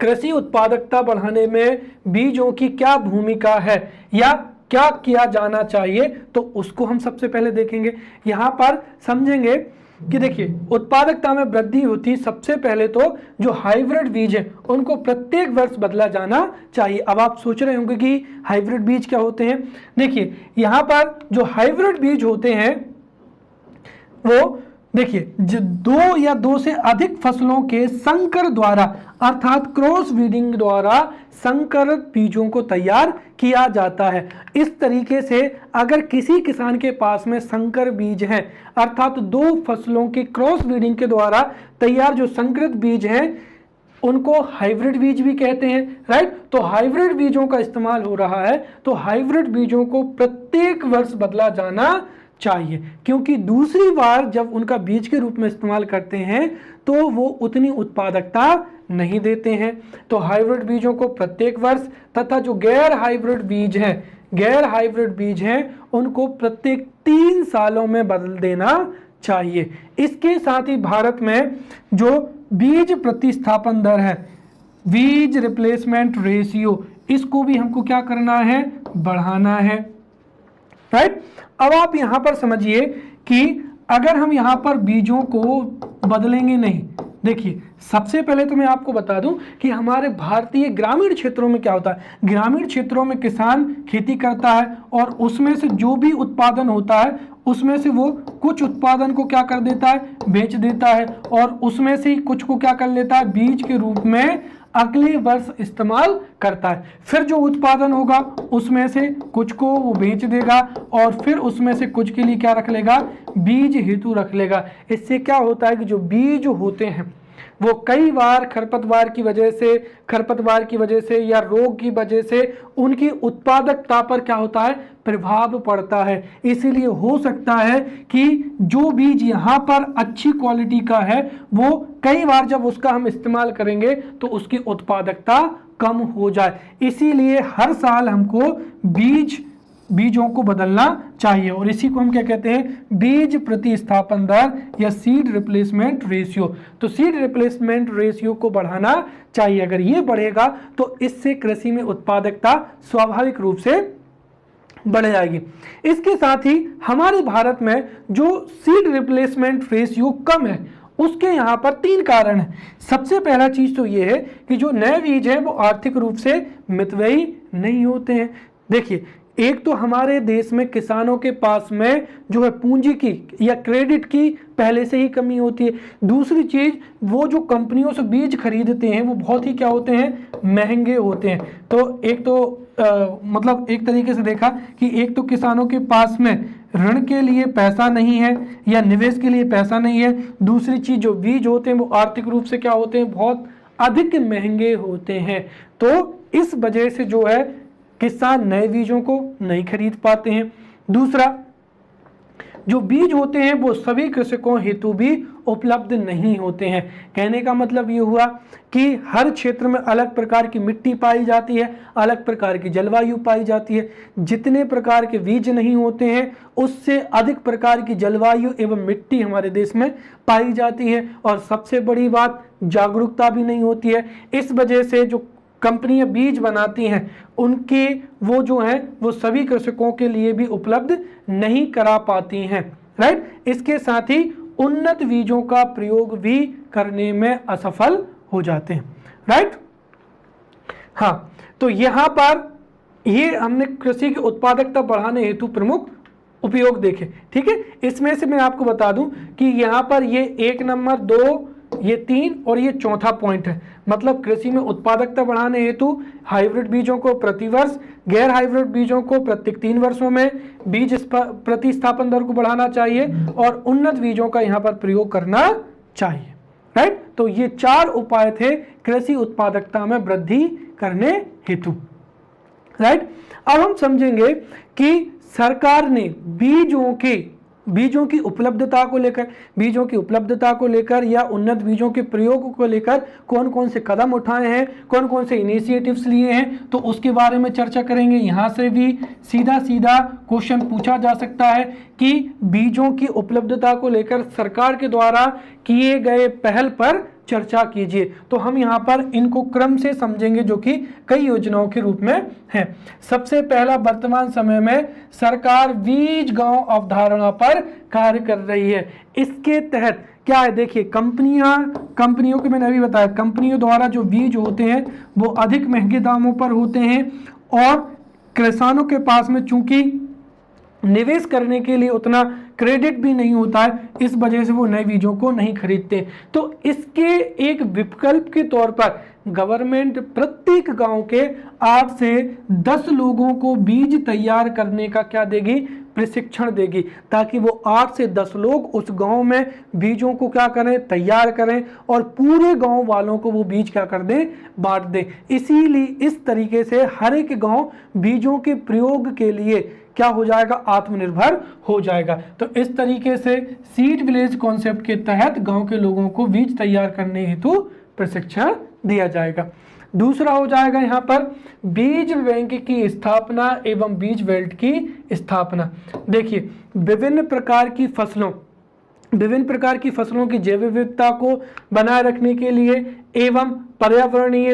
कृषि उत्पादकता बढ़ाने में बीजों की क्या भूमिका है या क्या किया जाना चाहिए, तो उसको हम सबसे पहले देखेंगे। यहाँ पर समझेंगे कि देखिए, उत्पादकता में वृद्धि होती सबसे पहले तो जो हाइब्रिड बीज है उनको प्रत्येक वर्ष बदला जाना चाहिए। अब आप सोच रहे होंगे कि हाइब्रिड बीज क्या होते हैं। देखिए, यहाँ पर जो हाइब्रिड बीज होते हैं वो देखिए दो या दो से अधिक फसलों के संकर द्वारा अर्थात क्रॉस ब्रीडिंग द्वारा संकर बीजों को तैयार किया जाता है। इस तरीके से अगर किसी किसान के पास में संकर बीज हैं अर्थात 2 फसलों की क्रॉस ब्रीडिंग के द्वारा तैयार जो संकरित बीज हैं उनको हाइब्रिड बीज भी कहते हैं। राइट, तो हाइब्रिड बीजों का इस्तेमाल हो रहा है, तो हाइब्रिड बीजों को प्रत्येक वर्ष बदला जाना चाहिए, क्योंकि दूसरी बार जब उनका बीज के रूप में इस्तेमाल करते हैं तो वो उतनी उत्पादकता नहीं देते हैं। तो हाइब्रिड बीजों को प्रत्येक वर्ष तथा जो गैर हाइब्रिड बीज हैं उनको प्रत्येक 3 सालों में बदल देना चाहिए। इसके साथ ही भारत में जो बीज प्रतिस्थापन दर है, बीज रिप्लेसमेंट रेशियो, इसको भी हमको क्या करना है, बढ़ाना है। राइट, अब आप यहां पर समझिए कि अगर हम यहां पर बीजों को बदलेंगे नहीं, देखिए सबसे पहले तो मैं आपको बता दूं कि हमारे भारतीय ग्रामीण क्षेत्रों में क्या होता है। ग्रामीण क्षेत्रों में किसान खेती करता है और उसमें से जो भी उत्पादन होता है उसमें से वो कुछ उत्पादन को क्या कर देता है, बेच देता है, और उसमें से कुछ को क्या कर लेता है, बीज के रूप में अगले वर्ष इस्तेमाल करता है। फिर जो उत्पादन होगा उसमें से कुछ को वो बेच देगा और फिर उसमें से कुछ के लिए क्या रख लेगा, बीज हेतु रख लेगा। इससे क्या होता है कि जो बीज होते हैं वो कई बार खरपतवार की वजह से या रोग की वजह से उनकी उत्पादकता पर क्या होता है, प्रभाव पड़ता है। इसीलिए हो सकता है कि जो बीज यहाँ पर अच्छी क्वालिटी का है वो कई बार जब उसका हम इस्तेमाल करेंगे तो उसकी उत्पादकता कम हो जाए। इसीलिए हर साल हमको बीजों को बदलना चाहिए और इसी को हम क्या कहते हैं, बीज प्रतिस्थापन दर या सीड रिप्लेसमेंट रेशियो। तो सीड रिप्लेसमेंट रेशियो को बढ़ाना चाहिए। अगर ये बढ़ेगा तो इससे कृषि में उत्पादकता स्वाभाविक रूप से बढ़ जाएगी। इसके साथ ही हमारे भारत में जो सीड रिप्लेसमेंट रेशियो कम है उसके यहाँ पर 3 कारण हैं। सबसे पहला चीज तो ये है कि जो नए बीज हैं वो आर्थिक रूप से मितव्ययी नहीं होते हैं। देखिए, एक तो हमारे देश में किसानों के पास में जो है पूंजी की या क्रेडिट की पहले से ही कमी होती है। दूसरी चीज, वो जो कंपनियों से बीज खरीदते हैं वो बहुत ही क्या होते हैं, महंगे होते हैं। तो एक तो मतलब एक तरीके से देखा कि एक तो किसानों के पास में ऋण के लिए पैसा नहीं है या निवेश के लिए पैसा नहीं है। दूसरी चीज, जो बीज होते हैं वो आर्थिक रूप से क्या होते हैं, बहुत अधिक महंगे होते हैं। तो इस वजह से जो है किसान नए बीजों को नहीं खरीद पाते हैं। दूसरा, जो बीज होते हैं वो सभी कृषकों हेतु भी उपलब्ध नहीं होते हैं। कहने का मतलब ये हुआ कि हर क्षेत्र में अलग प्रकार की मिट्टी पाई जाती है, अलग प्रकार की जलवायु पाई जाती है। जितने प्रकार के बीज नहीं होते हैं उससे अधिक प्रकार की जलवायु एवं मिट्टी हमारे देश में पाई जाती है। और सबसे बड़ी बात, जागरूकता भी नहीं होती है। इस वजह से जो कंपनियां बीज बनाती हैं उनके वो जो हैं वो सभी कृषकों के लिए भी उपलब्ध नहीं करा पाती हैं, राइट। इसके साथ ही उन्नत बीजों का प्रयोग भी करने में असफल हो जाते हैं, राइट। हाँ, तो यहाँ पर ये हमने कृषि की उत्पादकता बढ़ाने हेतु प्रमुख उपयोग देखे, ठीक है। इसमें से मैं आपको बता दूं कि यहाँ पर ये 1 नंबर, 2, ये 3 और ये चौथा पॉइंट है। मतलब कृषि में उत्पादकता बढ़ाने हेतु हाइब्रिड बीजों को प्रतिवर्ष, गैर हाइब्रिड बीजों को प्रत्येक 3 वर्षों में बीज प्रतिस्थापन दर को बढ़ाना चाहिए और उन्नत बीजों का यहाँ पर प्रयोग करना चाहिए, राइट। तो ये 4 उपाय थे कृषि उत्पादकता में वृद्धि करने हेतु, राइट। अब हम समझेंगे कि सरकार ने बीजों की उपलब्धता को लेकर या उन्नत बीजों के प्रयोग को लेकर कौन कौन से कदम उठाए हैं, कौन कौन से इनिशिएटिव्स लिए हैं, तो उसके बारे में चर्चा करेंगे। यहाँ से भी सीधा क्वेश्चन पूछा जा सकता है कि बीजों की उपलब्धता को लेकर सरकार के द्वारा किए गए पहल पर चर्चा कीजिए। तो हम यहाँ पर इनको क्रम से समझेंगे जो कि कई योजनाओं के रूप में है। सबसे पहला, वर्तमान समय में सरकार बीज गांव अवधारणा पर कार्य कर रही है। इसके तहत क्या है, देखिए कंपनियों को मैंने अभी बताया, कंपनियों द्वारा जो बीज होते हैं वो अधिक महंगे दामों पर होते हैं और किसानों के पास में चूंकि निवेश करने के लिए उतना क्रेडिट भी नहीं होता है, इस वजह से वो नए बीजों को नहीं खरीदते। तो इसके एक विकल्प के तौर पर गवर्नमेंट प्रत्येक गांव के 8 से 10 लोगों को बीज तैयार करने का क्या देगी, प्रशिक्षण देगी, ताकि वो 8 से 10 लोग उस गांव में बीजों को क्या करें, तैयार करें और पूरे गांव वालों को वो बीज क्या कर दें, बांट दें। इसीलिए इस तरीके से हर एक गांव बीजों के प्रयोग के लिए क्या हो जाएगा, आत्मनिर्भर हो जाएगा। तो इस तरीके से सीड विलेज कॉन्सेप्ट के तहत गांव के लोगों को बीज तैयार करने हेतु प्रशिक्षण दिया जाएगा। दूसरा हो जाएगा यहाँ पर बीज बैंक की स्थापना एवं बीज बेल्ट की स्थापना। देखिए, विभिन्न प्रकार की फसलों की जैव विविधता को बनाए रखने के लिए एवं पर्यावरणीय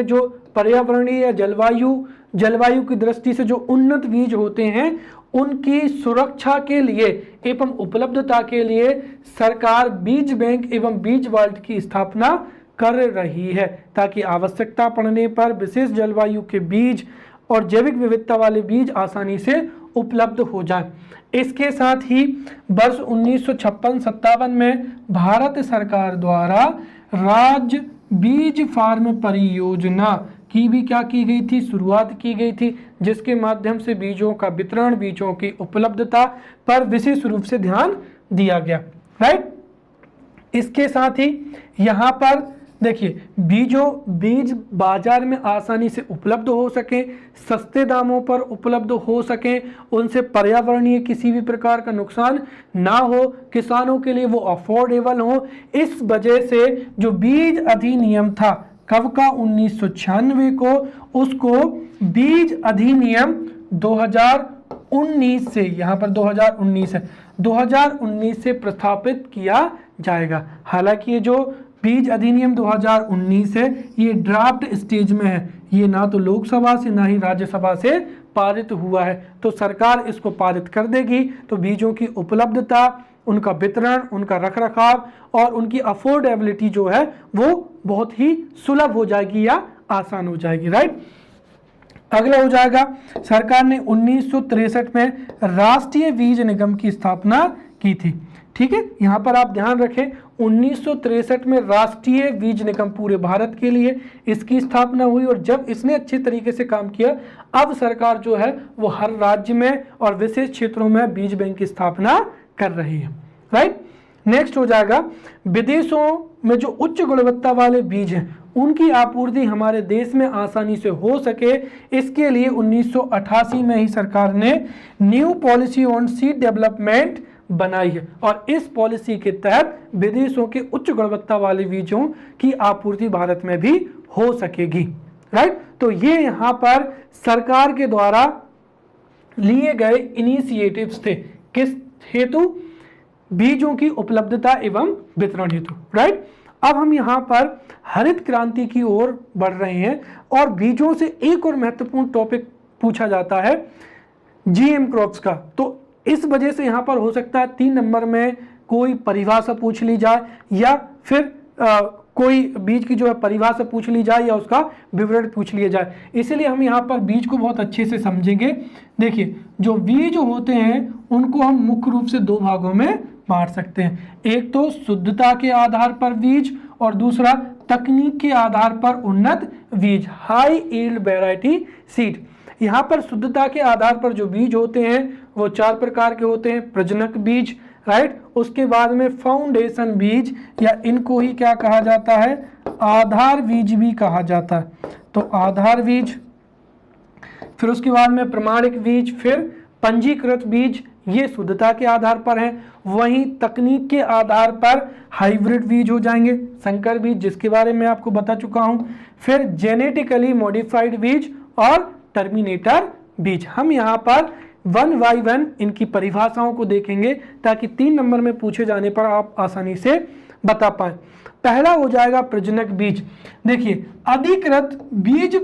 या जलवायु की दृष्टि से जो उन्नत बीज होते हैं उनकी सुरक्षा के लिए एवं उपलब्धता के लिए सरकार बीज बैंक एवं बीज वाल्ट की स्थापना कर रही है, ताकि आवश्यकता पड़ने पर विशेष जलवायु के बीज और जैविक विविधता वाले बीज आसानी से उपलब्ध हो जाए। इसके साथ ही वर्ष 1956-57 में भारत सरकार द्वारा राज्य बीज फार्म परियोजना की भी क्या की गई थी, शुरुआत की गई थी, जिसके माध्यम से बीजों का वितरण, बीजों की उपलब्धता पर विशेष रूप से ध्यान दिया गया, राइट। इसके साथ ही यहाँ पर देखिए, बीज बाजार में आसानी से उपलब्ध हो सके, सस्ते दामों पर उपलब्ध हो सके, उनसे पर्यावरणीय किसी भी प्रकार का नुकसान ना हो, किसानों के लिए वो अफोर्डेबल हो। इस वजह से जो बीज अधिनियम था कब का, 1996 को, उसको बीज अधिनियम 2019 से, यहाँ पर 2019 है, 2019 से प्रस्थापित किया जाएगा। हालांकि ये जो बीज अधिनियम 2019 है ये ड्राफ्ट स्टेज में है, ये ना तो लोकसभा से ना ही राज्यसभा से पारित हुआ है। तो सरकार इसको पारित कर देगी तो बीजों की उपलब्धता, उनका वितरण, उनका रखरखाव और उनकी अफोर्डेबिलिटी जो है वो बहुत ही सुलभ हो जाएगी या आसान हो जाएगी, राइट। अगला हो जाएगा, सरकार ने 1963 में राष्ट्रीय बीज निगम की स्थापना की थी। ठीक है, यहां पर आप ध्यान रखें 1963 में राष्ट्रीय बीज निगम पूरे भारत के लिए इसकी स्थापना हुई, और जब इसने अच्छे तरीके से काम किया, अब सरकार जो है वो हर राज्य में और विशेष क्षेत्रों में बीज बैंक की स्थापना कर रही है। राइट, नेक्स्ट हो जाएगा, विदेशों में जो उच्च गुणवत्ता वाले बीज हैं उनकी आपूर्ति हमारे देश में आसानी से हो सके, इसके लिए 1988 में ही सरकार ने new policy on seed development बनाई है, और इस पॉलिसी के तहत विदेशों के उच्च गुणवत्ता वाले बीजों की आपूर्ति भारत में भी हो सकेगी। राइट, तो ये यहाँ पर सरकार के द्वारा लिए गए इनिशिएटिव्स थे, किस हेतु? बीजों की उपलब्धता एवं वितरण हेतु। राइट, अब हम यहाँ पर हरित क्रांति की ओर बढ़ रहे हैं, और बीजों से एक और महत्वपूर्ण टॉपिक पूछा जाता है जीएम क्रॉप्स का। तो इस वजह से यहाँ पर हो सकता है 3 नंबर में कोई परिभाषा पूछ ली जाए, या फिर कोई बीज की जो है परिभाषा पूछ ली जाए, या उसका विवरण पूछ लिया जाए। इसलिए हम यहाँ पर बीज को बहुत अच्छे से समझेंगे। देखिए, जो बीज होते हैं उनको हम मुख्य रूप से 2 भागों में बांट सकते हैं। एक तो शुद्धता के आधार पर बीज, और दूसरा तकनीक के आधार पर उन्नत बीज, हाई यील्ड वैरायटी सीड। यहाँ पर शुद्धता के आधार पर जो बीज होते हैं वो 4 प्रकार के होते हैं। प्रजनक बीज, राइट, उसके बाद में फाउंडेशन बीज, या इनको ही क्या कहा जाता है, आधार बीज भी कहा जाता है। तो आधार बीज, फिर उसके बाद में प्रमाणिक बीज, फिर पंजीकृत बीज, ये शुद्धता के आधार पर हैं। वहीं तकनीक के आधार पर हाइब्रिड बीज हो जाएंगे, संकर बीज जिसके बारे में आपको बता चुका हूं, फिर जेनेटिकली मॉडिफाइड बीज और टर्मिनेटर बीज। हम यहाँ पर 1 बाय 1 इनकी परिभाषाओं को देखेंगे, ताकि 3 नंबर में पूछे जाने पर आप आसानी से बता पाए। पहला हो जाएगा प्रजनक बीज। देखिए, अधिकृत बीज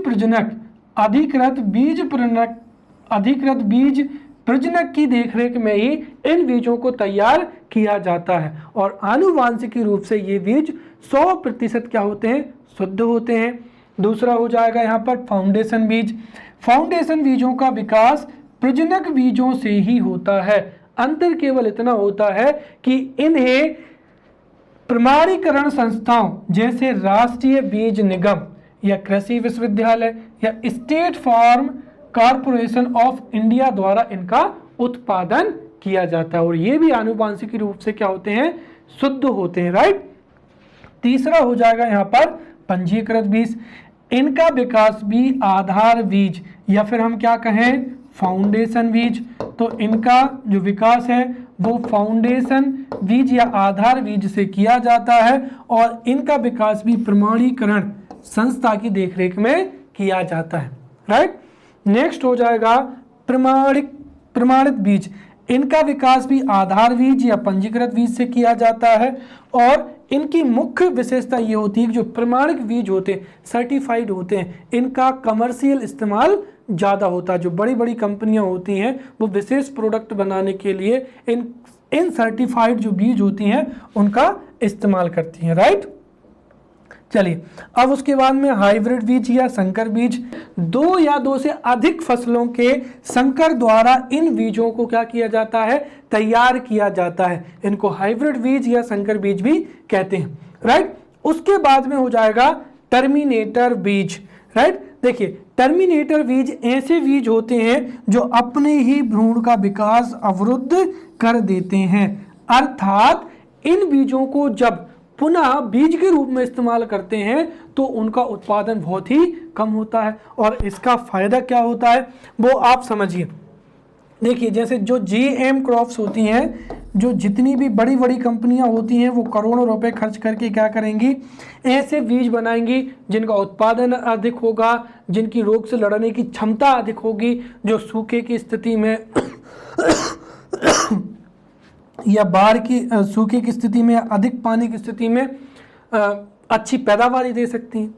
प्रजनक की देखरेख में ही इन बीजों को तैयार किया जाता है, और आनुवांशिकी रूप से ये बीज 100% क्या होते हैं, शुद्ध होते हैं। दूसरा हो जाएगा यहाँ पर फाउंडेशन बीज। फाउंडेशन बीजों का विकास प्रजनक बीजों से ही होता है। अंतर केवल इतना होता है कि इन्हें प्रमाणीकरण संस्थाओं जैसे राष्ट्रीय बीज निगम, या कृषि विश्वविद्यालय, या state farm corporation of India द्वारा इनका उत्पादन किया जाता है, और ये भी आनुवांशिक रूप से क्या होते हैं, शुद्ध होते हैं। राइट, तीसरा हो जाएगा यहाँ पर पंजीकृत बीज। इनका विकास भी आधार बीज, या फिर हम क्या कहें, फाउंडेशन बीज। तो इनका जो विकास है वो फाउंडेशन बीज या आधार बीज से किया जाता है, और इनका विकास भी प्रमाणीकरण संस्था की देखरेख में किया जाता है। राइट, नेक्स्ट हो जाएगा प्रमाणित बीज। इनका विकास भी आधार बीज या पंजीकृत बीज से किया जाता है, और इनकी मुख्य विशेषता ये होती है कि जो प्रमाणित बीज होते हैं, सर्टिफाइड होते हैं, इनका कमर्शियल इस्तेमाल ज़्यादा होता है। जो बड़ी बड़ी कंपनियां होती हैं वो विशेष प्रोडक्ट बनाने के लिए इन सर्टिफाइड जो बीज होती हैं उनका इस्तेमाल करती हैं। राइट, चलिए अब उसके बाद में हाइब्रिड बीज या संकर बीज। 2 या 2 से अधिक फसलों के संकर द्वारा इन बीजों को क्या किया जाता है, तैयार किया जाता है। इनको हाइब्रिड बीज या संकर बीज भी कहते हैं। राइट, उसके बाद में हो जाएगा टर्मिनेटर बीज। राइट, देखिए टर्मिनेटर बीज ऐसे बीज होते हैं जो अपने ही भ्रूण का विकास अवरुद्ध कर देते हैं, अर्थात इन बीजों को जब पुनः बीज के रूप में इस्तेमाल करते हैं तो उनका उत्पादन बहुत ही कम होता है। और इसका फायदा क्या होता है वो आप समझिए। देखिए, जैसे जो जीएम क्रॉप्स होती हैं, जो जितनी भी बड़ी बड़ी कंपनियां होती हैं वो करोड़ों रुपए खर्च करके क्या करेंगी, ऐसे बीज बनाएंगी जिनका उत्पादन अधिक होगा, जिनकी रोग से लड़ने की क्षमता अधिक होगी, जो सूखे की स्थिति में या बाढ़ की सूखे की स्थिति में, अधिक पानी की स्थिति में अच्छी पैदावार दे सकती हैं।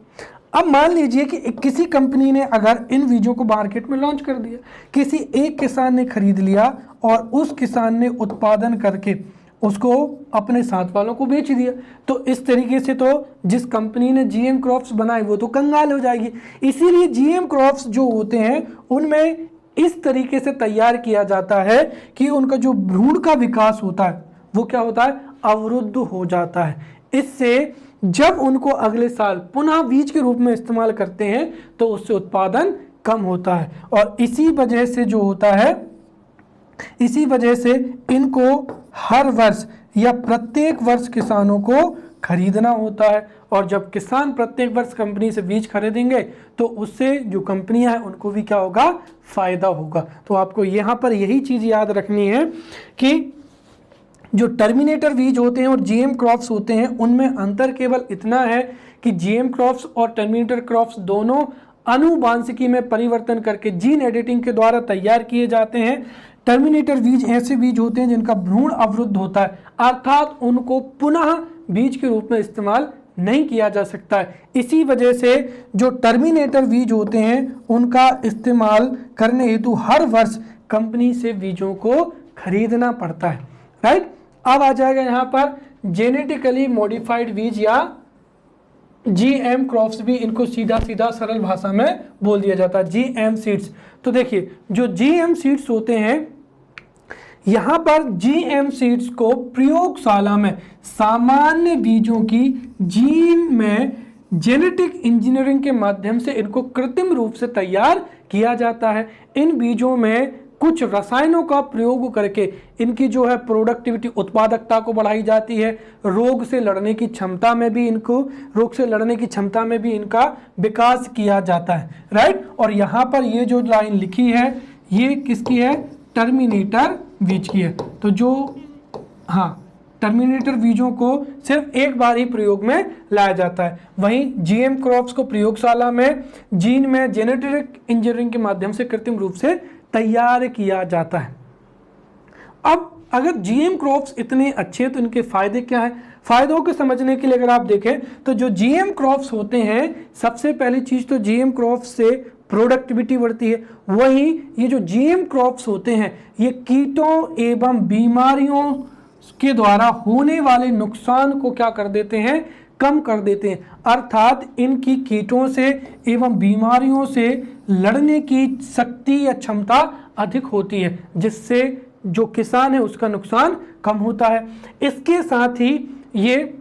अब मान लीजिए कि किसी कंपनी ने अगर इन बीजों को मार्केट में लॉन्च कर दिया, किसी एक किसान ने खरीद लिया और उस किसान ने उत्पादन करके उसको अपने साथ वालों को बेच दिया। तो इस तरीके से तो जिस कंपनी ने जीएम क्रॉप्स बनाए वो तो कंगाल हो जाएगी। इसीलिए जीएम क्रॉप्स जो होते हैं उनमें इस तरीके से तैयार किया जाता है कि उनका जो भ्रूण का विकास होता है वो क्या होता है, अवरुद्ध हो जाता है। इससे जब उनको अगले साल पुनः बीज के रूप में इस्तेमाल करते हैं तो उससे उत्पादन कम होता है। और इसी वजह से जो होता है, इसी वजह से इनको हर वर्ष या प्रत्येक वर्ष किसानों को खरीदना होता है। और जब किसान प्रत्येक वर्ष कंपनी से बीज खरीदेंगे तो उससे जो कंपनियां हैं उनको भी क्या होगा, फायदा होगा। तो आपको यहाँ पर यही चीज़ याद रखनी है कि जो टर्मिनेटर बीज होते हैं और जीएम क्रॉप्स होते हैं उनमें अंतर केवल इतना है कि जीएम क्रॉप्स और टर्मिनेटर क्रॉप्स दोनों आनुवांशिकी में परिवर्तन करके जीन एडिटिंग के द्वारा तैयार किए जाते हैं। टर्मिनेटर बीज ऐसे बीज होते हैं जिनका भ्रूण अवरुद्ध होता है, अर्थात उनको पुनः बीज के रूप में इस्तेमाल नहीं किया जा सकता है। इसी वजह से जो टर्मिनेटर बीज होते हैं उनका इस्तेमाल करने हेतु हर वर्ष कंपनी से बीजों को खरीदना पड़ता है। राइट, अब आ जाएगा यहाँ पर जेनेटिकली मॉडिफाइड बीज या जीएम क्रॉप्स भी इनको सीधा सीधा सरल भाषा में बोल दिया जाता है, जीएम सीड्स। तो देखिए जो जीएम सीड्स होते हैं, यहाँ पर जीएम सीड्स को प्रयोगशाला में सामान्य बीजों की जीन में जेनेटिक इंजीनियरिंग के माध्यम से इनको कृत्रिम रूप से तैयार किया जाता है। इन बीजों में कुछ रसायनों का प्रयोग करके इनकी जो है प्रोडक्टिविटी, उत्पादकता को बढ़ाई जाती है। रोग से लड़ने की क्षमता में भी इनका विकास किया जाता है। राइट, और यहाँ पर ये जो लाइन लिखी है ये किसकी है, टर्मिनेटर बीज की है। तो जो टर्मिनेटर बीजों को सिर्फ एक बार ही प्रयोग में लाया जाता है। वहीं जीएम क्रॉप्स को प्रयोगशाला में जीन में जेनेटिक इंजीनियरिंग के माध्यम से कृत्रिम रूप से तैयार किया जाता है। अब अगर जीएम क्रॉप्स इतने अच्छे तो इनके फायदे क्या हैं? फायदों को समझने के लिए अगर आप देखें तो जो जीएम क्रॉप्स होते हैं, सबसे पहली चीज तो जीएम क्रॉप्स से प्रोडक्टिविटी बढ़ती है। वहीं ये जो जीएम क्रॉप्स होते हैं ये कीटों एवं बीमारियों के द्वारा होने वाले नुकसान को क्या कर देते हैं, कम कर देते हैं। अर्थात इनकी कीटों से एवं बीमारियों से लड़ने की शक्ति या क्षमता अधिक होती है, जिससे जो किसान है उसका नुकसान कम होता है। इसके साथ ही ये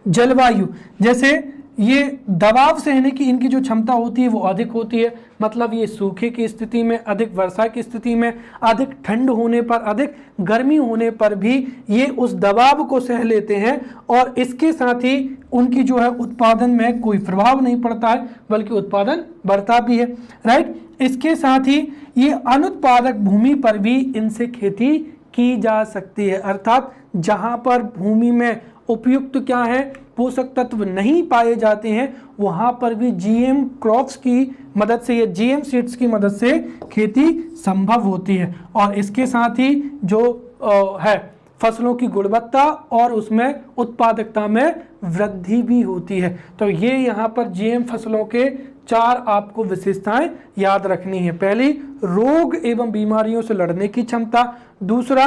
जलवायु, जैसे ये दबाव सहने की इनकी जो क्षमता होती है वो अधिक होती है। मतलब ये सूखे की स्थिति में, अधिक वर्षा की स्थिति में, अधिक ठंड होने पर, अधिक गर्मी होने पर भी ये उस दबाव को सह लेते हैं। और इसके साथ ही उनकी जो है उत्पादन में कोई प्रभाव नहीं पड़ता है, बल्कि उत्पादन बढ़ता भी है। राइट, इसके साथ ही ये अनुत्पादक भूमि पर भी इनसे खेती की जा सकती है। अर्थात जहाँ पर भूमि में उपयुक्त क्या है, पोषक तत्व नहीं पाए जाते हैं, वहां पर भी जीएम क्रॉप्स की मदद से या जीएम सीड्स की मदद से खेती संभव होती है। और इसके साथ ही जो है फसलों की गुणवत्ता और उसमें उत्पादकता में वृद्धि भी होती है। तो ये यहाँ पर जीएम फसलों के 4 आपको विशेषताएं याद रखनी है। पहली, रोग एवं बीमारियों से लड़ने की क्षमता। दूसरा,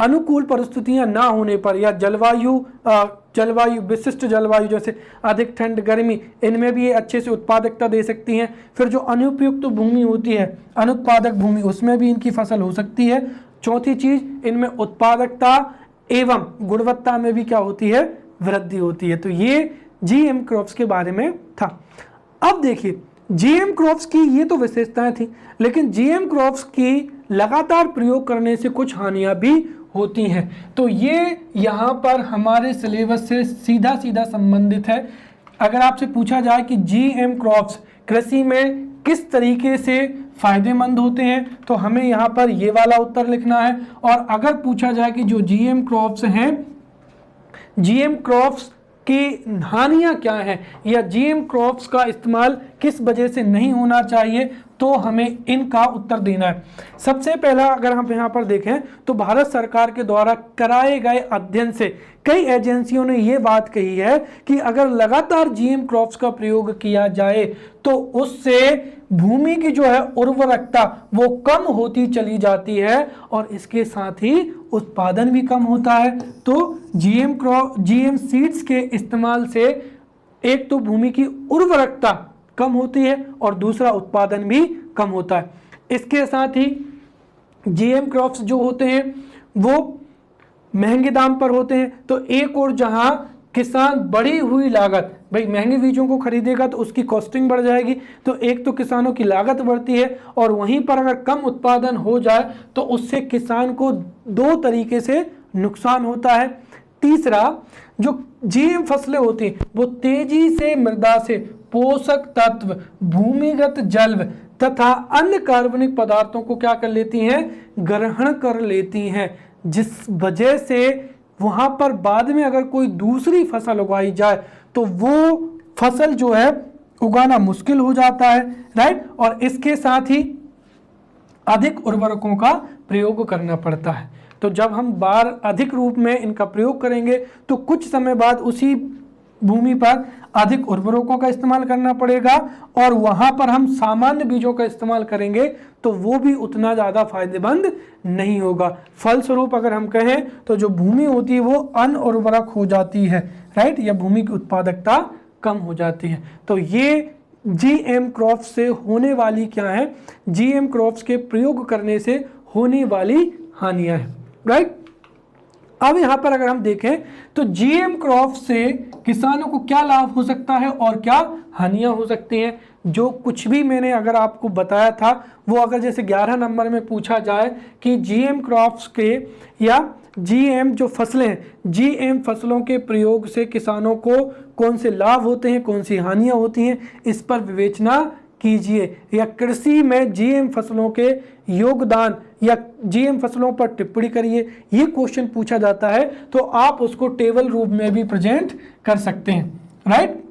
अनुकूल परिस्थितियां ना होने पर या जलवायु विशिष्ट जलवायु जैसे अधिक ठंड, गर्मी, इनमें भी ये अच्छे से उत्पादकता दे सकती हैं। फिर जो अनुपयुक्त भूमि होती है, अनुत्पादक भूमि, उसमें भी इनकी फसल हो सकती है। चौथी चीज, इनमें उत्पादकता एवं गुणवत्ता में भी क्या होती है, वृद्धि होती है। तो ये जीएम क्रॉप्स के बारे में था। अब देखिए, जीएम क्रॉप्स की ये तो विशेषताएं थी, लेकिन जीएम क्रॉप्स की लगातार प्रयोग करने से कुछ हानियां भी होती हैं। तो ये यहाँ पर हमारे सिलेबस से सीधा सीधा संबंधित है। अगर आपसे पूछा जाए कि जीएम क्रॉप्स कृषि में किस तरीके से फायदेमंद होते हैं, तो हमें यहाँ पर ये वाला उत्तर लिखना है। और अगर पूछा जाए कि जो जीएम क्रॉप्स हैं, जीएम क्रॉप्स की हानियां क्या हैं या जीएम क्रॉप्स का इस्तेमाल किस वजह से नहीं होना चाहिए, तो हमें इनका उत्तर देना है। सबसे पहला अगर हम यहाँ पर देखें तो भारत सरकार के द्वारा कराए गए अध्ययन से कई एजेंसियों ने ये बात कही है कि अगर लगातार जीएम क्रॉप्स का प्रयोग किया जाए तो उससे भूमि की जो है उर्वरकता वो कम होती चली जाती है और इसके साथ ही उत्पादन भी कम होता है। तो जीएम सीड्स के इस्तेमाल से एक तो भूमि की उर्वरकता कम होती है और दूसरा उत्पादन भी कम होता है। इसके साथ ही जीएम क्रॉप्स जो होते हैं वो महंगे दाम पर होते हैं। तो एक और जहां किसान बढ़ी हुई लागत, भाई महंगे बीजों को खरीदेगा तो उसकी कॉस्टिंग बढ़ जाएगी, तो एक तो किसानों की लागत बढ़ती है और वहीं पर अगर कम उत्पादन हो जाए तो उससे किसान को दो तरीके से नुकसान होता है। तीसरा, जो जीएम फसलें होती हैं वो तेजी से मृदा से पोषक तत्व, भूमिगत जल तथा अन्य कार्बनिक पदार्थों को क्या कर लेती हैं, ग्रहण कर लेती हैं, जिस वजह से वहां पर बाद में अगर कोई दूसरी फसल उगाई जाए तो वो फसल जो है उगाना मुश्किल हो जाता है, राइट। और इसके साथ ही अधिक उर्वरकों का प्रयोग करना पड़ता है। तो जब हम बार अधिक रूप में इनका प्रयोग करेंगे तो कुछ समय बाद उसी भूमि पर अधिक उर्वरकों का इस्तेमाल करना पड़ेगा और वहां पर हम सामान्य बीजों का इस्तेमाल करेंगे तो वो भी उतना ज़्यादा फायदेमंद नहीं होगा। फलस्वरूप अगर हम कहें तो जो भूमि होती है वो अनउर्वरक हो जाती है, राइट, या भूमि की उत्पादकता कम हो जाती है। तो ये जीएम क्रॉप्स से होने वाली क्या है, जीएम क्रॉप्स के प्रयोग करने से होने वाली हानियां हैं, राइट। अब यहाँ पर अगर हम देखें तो जीएम क्रॉप से किसानों को क्या लाभ हो सकता है और क्या हानियां हो सकती हैं। जो कुछ भी मैंने अगर आपको बताया था वो अगर जैसे 11 नंबर में पूछा जाए कि जीएम क्रॉप्स के या जीएम जो फसलें हैं, जीएम फसलों के प्रयोग से किसानों को कौन से लाभ होते हैं, कौन सी हानियां होती हैं, इस पर विवेचना कीजिए। या कृषि में जीएम फसलों के योगदान या जीएम फसलों पर टिप्पणी करिए, ये क्वेश्चन पूछा जाता है तो आप उसको टेबल रूप में भी प्रेजेंट कर सकते हैं, राइट।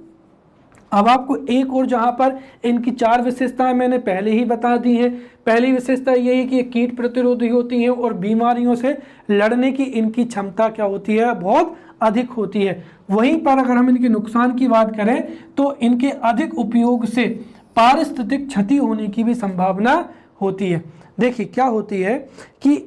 अब आपको एक और जहां पर इनकी 4 विशेषताएं मैंने पहले ही बता दी हैं। पहली विशेषता यही कि ये कीट प्रतिरोधी होती हैं और बीमारियों से लड़ने की इनकी क्षमता क्या होती है, बहुत अधिक होती है। वहीं पर अगर हम इनके नुकसान की बात करें तो इनके अधिक उपयोग से पारिस्थितिक क्षति होने की भी संभावना होती है। देखिए क्या होती है कि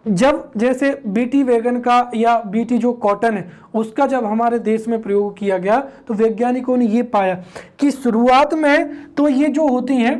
जब जैसे बीटी वैगन का या बीटी जो कॉटन है उसका जब हमारे देश में प्रयोग किया गया तो वैज्ञानिकों ने ये पाया कि शुरुआत में तो ये जो होती हैं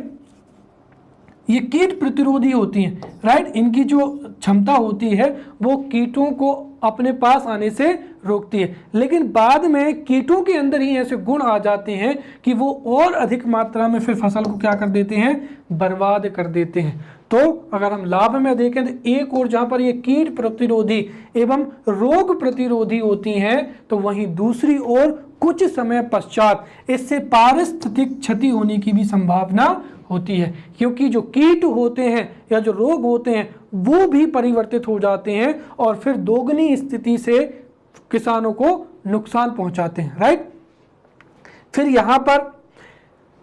ये कीट प्रतिरोधी होती हैं, राइट। इनकी जो क्षमता होती है वो कीटों को अपने पास आने से रोकती है, लेकिन बाद में कीटों के अंदर ही ऐसे गुण आ जाते हैं कि वो और अधिक मात्रा में फिर फसल को क्या कर देते हैं, बर्बाद कर देते हैं। तो अगर हम लाभ में देखें तो एक और जहां पर ये कीट प्रतिरोधी एवं रोग प्रतिरोधी होती हैं तो वहीं दूसरी ओर कुछ समय पश्चात इससे पारिस्थितिक क्षति होने की भी संभावना होती है, क्योंकि जो कीट होते हैं या जो रोग होते हैं वो भी परिवर्तित हो जाते हैं और फिर दोगुनी स्थिति से किसानों को नुकसान पहुंचाते हैं, राइट। फिर यहां पर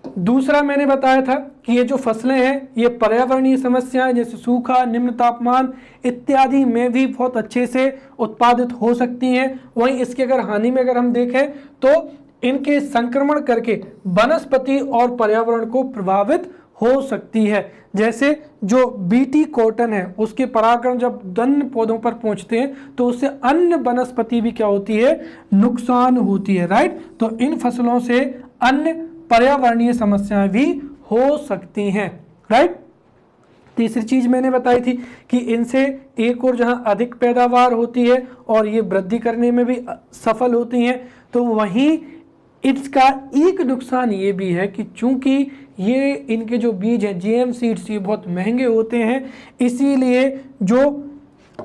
दूसरा मैंने बताया था कि ये जो फसलें हैं ये पर्यावरणीय समस्याएं जैसे सूखा, निम्न तापमान इत्यादि में भी बहुत अच्छे से उत्पादित हो सकती हैं। वहीं इसके अगर हानि में अगर हम देखें तो इनके संक्रमण करके वनस्पति और पर्यावरण को प्रभावित हो सकती है। जैसे जो बीटी कॉटन है उसके परागण जब अन्य पौधों पर पहुंचते हैं तो उससे अन्य वनस्पति भी क्या होती है, नुकसान होती है, राइट। तो इन फसलों से अन्य पर्यावरणीय समस्याएं भी हो सकती हैं, राइट। तीसरी चीज मैंने बताई थी कि इनसे एक और जहां अधिक पैदावार होती है और ये वृद्धि करने में भी सफल होती हैं, तो वहीं इसका एक नुकसान ये भी है कि चूंकि ये इनके जो बीज हैं जीएम सीड्स ये बहुत महंगे होते हैं, इसीलिए जो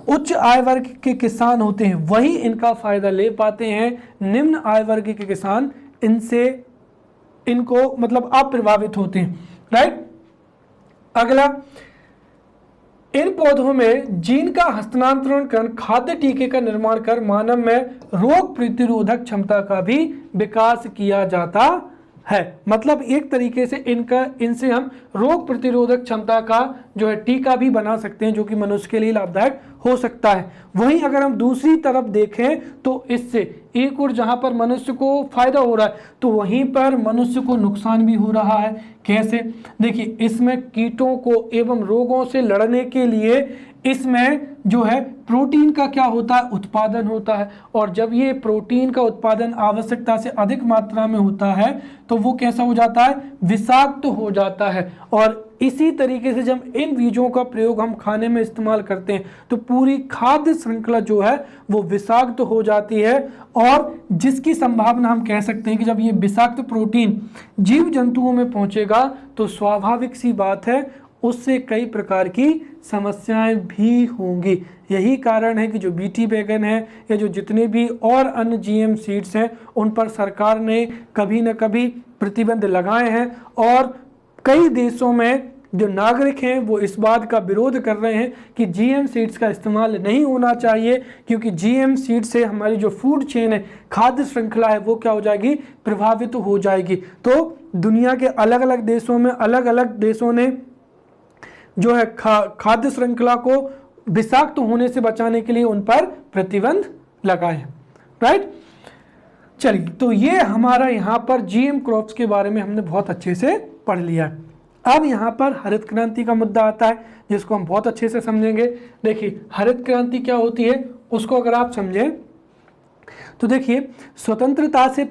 उच्च आय वर्ग के किसान होते हैं वही इनका फायदा ले पाते हैं। निम्न आय वर्ग के किसान इनको मतलब अप्रभावित होते हैं, राइट। अगला, इन पौधों में जीन का हस्तांतरण कर खाद्य टीके का निर्माण कर मानव में रोग प्रतिरोधक क्षमता का भी विकास किया जाता है। मतलब एक तरीके से इनसे हम रोग प्रतिरोधक क्षमता का जो है टीका भी बना सकते हैं जो कि मनुष्य के लिए लाभदायक हो सकता है। वहीं अगर हम दूसरी तरफ देखें तो इससे एक और जहां पर मनुष्य को फायदा हो रहा है तो वहीं पर मनुष्य को नुकसान भी हो रहा है। कैसे? देखिए, इसमें कीटों को एवं रोगों से लड़ने के लिए इसमें जो है प्रोटीन का क्या होता है, उत्पादन होता है। और जब ये प्रोटीन का उत्पादन आवश्यकता से अधिक मात्रा में होता है तो वो कैसा हो जाता है, विषाक्त हो जाता है। और इसी तरीके से जब इन बीजों का प्रयोग हम खाने में इस्तेमाल करते हैं तो पूरी खाद्य श्रृंखला जो है वो विषाक्त हो जाती है। और जिसकी संभावना हम कह सकते हैं कि जब ये विषाक्त प्रोटीन जीव जंतुओं में पहुंचेगा तो स्वाभाविक सी बात है उससे कई प्रकार की समस्याएं भी होंगी। यही कारण है कि जो बीटी बैगन है या जो जितने भी और अन्य जीएम सीड्स हैं उन पर सरकार ने कभी न कभी प्रतिबंध लगाए हैं। और कई देशों में जो नागरिक हैं वो इस बात का विरोध कर रहे हैं कि जीएम सीड्स का इस्तेमाल नहीं होना चाहिए, क्योंकि जीएम सीड से हमारी जो फूड चेन है, खाद्य श्रृंखला है, वो क्या हो जाएगी, प्रभावित हो जाएगी। तो दुनिया के अलग अलग देशों में अलग अलग देशों ने जो है खाद्य श्रृंखला को विषाक्त होने से बचाने के लिए उन पर प्रतिबंध लगाए, राइट। चलिए, तो ये हमारा यहाँ पर जीएम क्रॉप्स के बारे में हमने बहुत अच्छे से पढ़ लिया है। अब यहाँ पर हरित क्रांति का मुद्दा आता है जिसको हम बहुत अच्छे से समझेंगे। देखिए, हरित क्रांति क्या होती है उसको अगर आप समझें तो देखिए, स्वतंत्रता से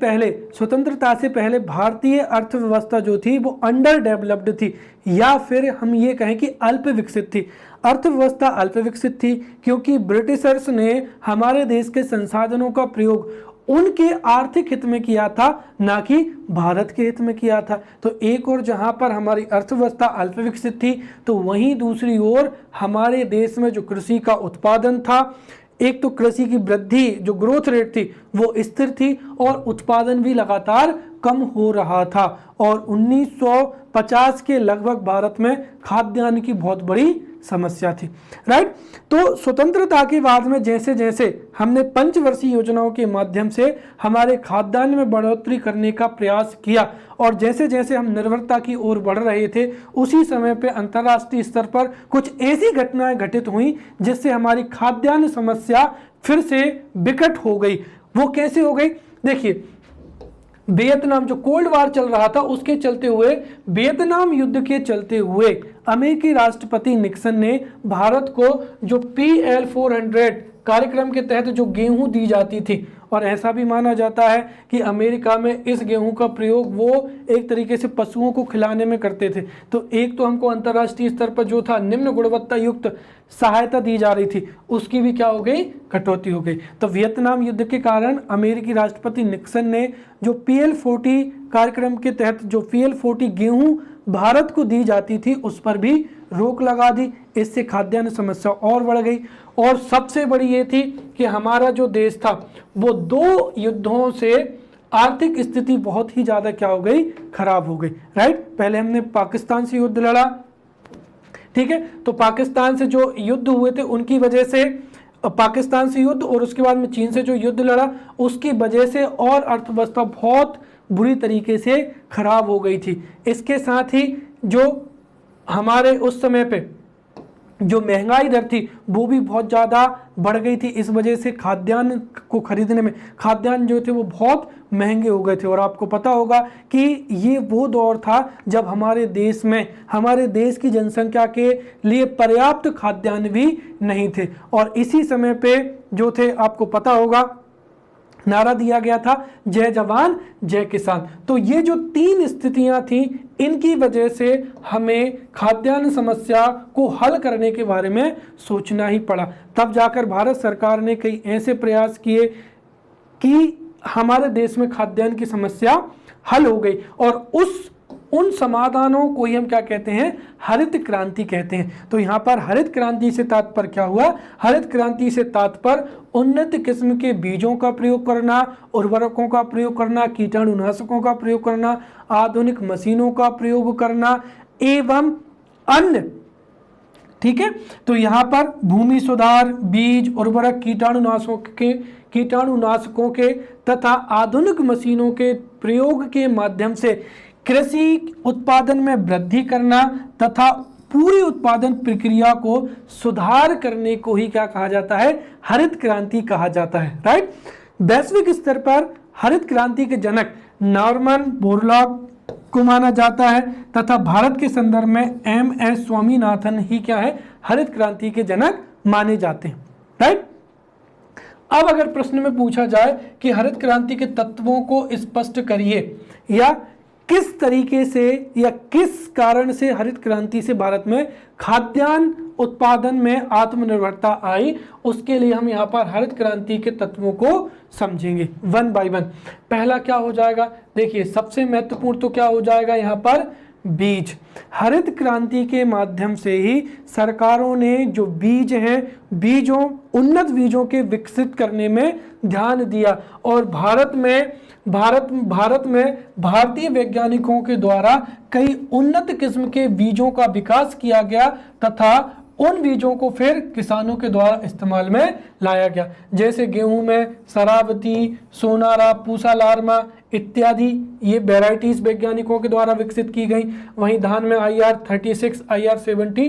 पहले भारतीय अर्थव्यवस्था जो थी वो अंडर डेवलप्ड थी, या फिर हम ये कहें कि अल्प विकसित थी। अर्थव्यवस्था अल्प विकसित थी क्योंकि ब्रिटिशर्स ने हमारे देश के संसाधनों का प्रयोग उनके आर्थिक हित में किया था, ना कि भारत के हित में किया था। तो एक और जहां पर हमारी अर्थव्यवस्था अल्प विकसित थी तो वहीं दूसरी ओर हमारे देश में जो कृषि का उत्पादन था, एक तो कृषि की वृद्धि जो ग्रोथ रेट थी वो स्थिर थी और उत्पादन भी लगातार कम हो रहा था। और 1950 के लगभग भारत में खाद्यान्न की बहुत बड़ी समस्या थी, राइट। तो स्वतंत्रता के बाद में जैसे जैसे हमने पंचवर्षीय योजनाओं के माध्यम से हमारे खाद्यान्न में बढ़ोतरी करने का प्रयास किया और जैसे जैसे हम निर्भरता की ओर बढ़ रहे थे, उसी समय पे अंतर्राष्ट्रीय स्तर पर कुछ ऐसी घटनाएं घटित हुई जिससे हमारी खाद्यान्न समस्या फिर से विकट हो गई। वो कैसे हो गई, देखिए, वियतनाम जो कोल्ड वार चल रहा था उसके चलते हुए, वियतनाम युद्ध के चलते हुए अमेरिकी राष्ट्रपति निक्सन ने भारत को जो PL400 कार्यक्रम के तहत जो गेहूं दी जाती थी, और ऐसा भी माना जाता है कि अमेरिका में इस गेहूं का प्रयोग वो एक तरीके से पशुओं को खिलाने में करते थे। तो एक तो हमको अंतर्राष्ट्रीय स्तर पर जो था निम्न गुणवत्ता युक्त सहायता दी जा रही थी, उसकी भी क्या हो गई, कटौती हो गई। तो वियतनाम युद्ध के कारण अमेरिकी राष्ट्रपति निक्सन ने जो PL40 कार्यक्रम के तहत जो PL40 गेहूं भारत को दी जाती थी उस पर भी रोक लगा दी। इससे खाद्यान्न समस्या और बढ़ गई। और सबसे बड़ी ये थी कि हमारा जो देश था वो 2 युद्धों से आर्थिक स्थिति बहुत ही ज़्यादा क्या हो गई, खराब हो गई, राइट। पहले हमने पाकिस्तान से युद्ध लड़ा, ठीक है। तो पाकिस्तान से जो युद्ध हुए थे उनकी वजह से, पाकिस्तान से युद्ध और उसके बाद में चीन से जो युद्ध लड़ा उसकी वजह से और अर्थव्यवस्था बहुत बुरी तरीके से खराब हो गई थी। इसके साथ ही जो हमारे उस समय पे जो महंगाई दर थी वो भी बहुत ज़्यादा बढ़ गई थी। इस वजह से खाद्यान्न को खरीदने में, खाद्यान्न जो थे वो बहुत महंगे हो गए थे। और आपको पता होगा कि ये वो दौर था जब हमारे देश में, हमारे देश की जनसंख्या के लिए पर्याप्त खाद्यान्न भी नहीं थे। और इसी समय पे जो थे, आपको पता होगा, नारा दिया गया था जय जवान जय किसान। तो ये जो 3 स्थितियां थी, इनकी वजह से हमें खाद्यान्न समस्या को हल करने के बारे में सोचना ही पड़ा। तब जाकर भारत सरकार ने कई ऐसे प्रयास किए कि हमारे देश में खाद्यान्न की समस्या हल हो गई। और उन समाधानों को ही हम क्या कहते हैं, हरित क्रांति कहते हैं। तो यहाँ पर हरित क्रांति से तात्पर्य क्या हुआ, हरित क्रांति से तात्पर्य उन्नत किस्म के बीजों का प्रयोग करना, उर्वरकों का प्रयोग करना, कीटाणुनाशकों का प्रयोग करना, आधुनिक मशीनों का प्रयोग करना एवं अन्य, ठीक है। तो यहाँ पर भूमि सुधार, बीज, उर्वरक, कीटाणुनाशकों के तथा आधुनिक मशीनों के प्रयोग के माध्यम से कृषि उत्पादन में वृद्धि करना तथा पूरी उत्पादन प्रक्रिया को सुधार करने को ही क्या कहा जाता है, हरित क्रांति कहा जाता है, राइट। वैश्विक स्तर पर हरित क्रांति के जनक नॉर्मन बोरलॉग को माना जाता है तथा भारत के संदर्भ में एम.एस. स्वामीनाथन ही क्या है, हरित क्रांति के जनक माने जाते हैं। राइट। अब अगर प्रश्न में पूछा जाए कि हरित क्रांति के तत्वों को स्पष्ट करिए, या किस तरीके से या किस कारण से हरित क्रांति से भारत में खाद्यान्न उत्पादन में आत्मनिर्भरता आई, उसके लिए हम यहाँ पर हरित क्रांति के तत्वों को समझेंगे वन बाय वन। पहला क्या हो जाएगा, देखिए सबसे महत्वपूर्ण तो क्या हो जाएगा यहाँ पर, बीज। हरित क्रांति के माध्यम से ही सरकारों ने जो बीज हैं, बीजों, उन्नत बीजों के विकसित करने में ध्यान दिया, और भारत में भारतीय वैज्ञानिकों के द्वारा कई उन्नत किस्म के बीजों का विकास किया गया तथा उन बीजों को फिर किसानों के द्वारा इस्तेमाल में लाया गया। जैसे गेहूं में सरावती, सोनारा, पूसा लार्मा इत्यादि ये वेराइटीज वैज्ञानिकों के द्वारा विकसित की गई। वहीं धान में IR36, IR72,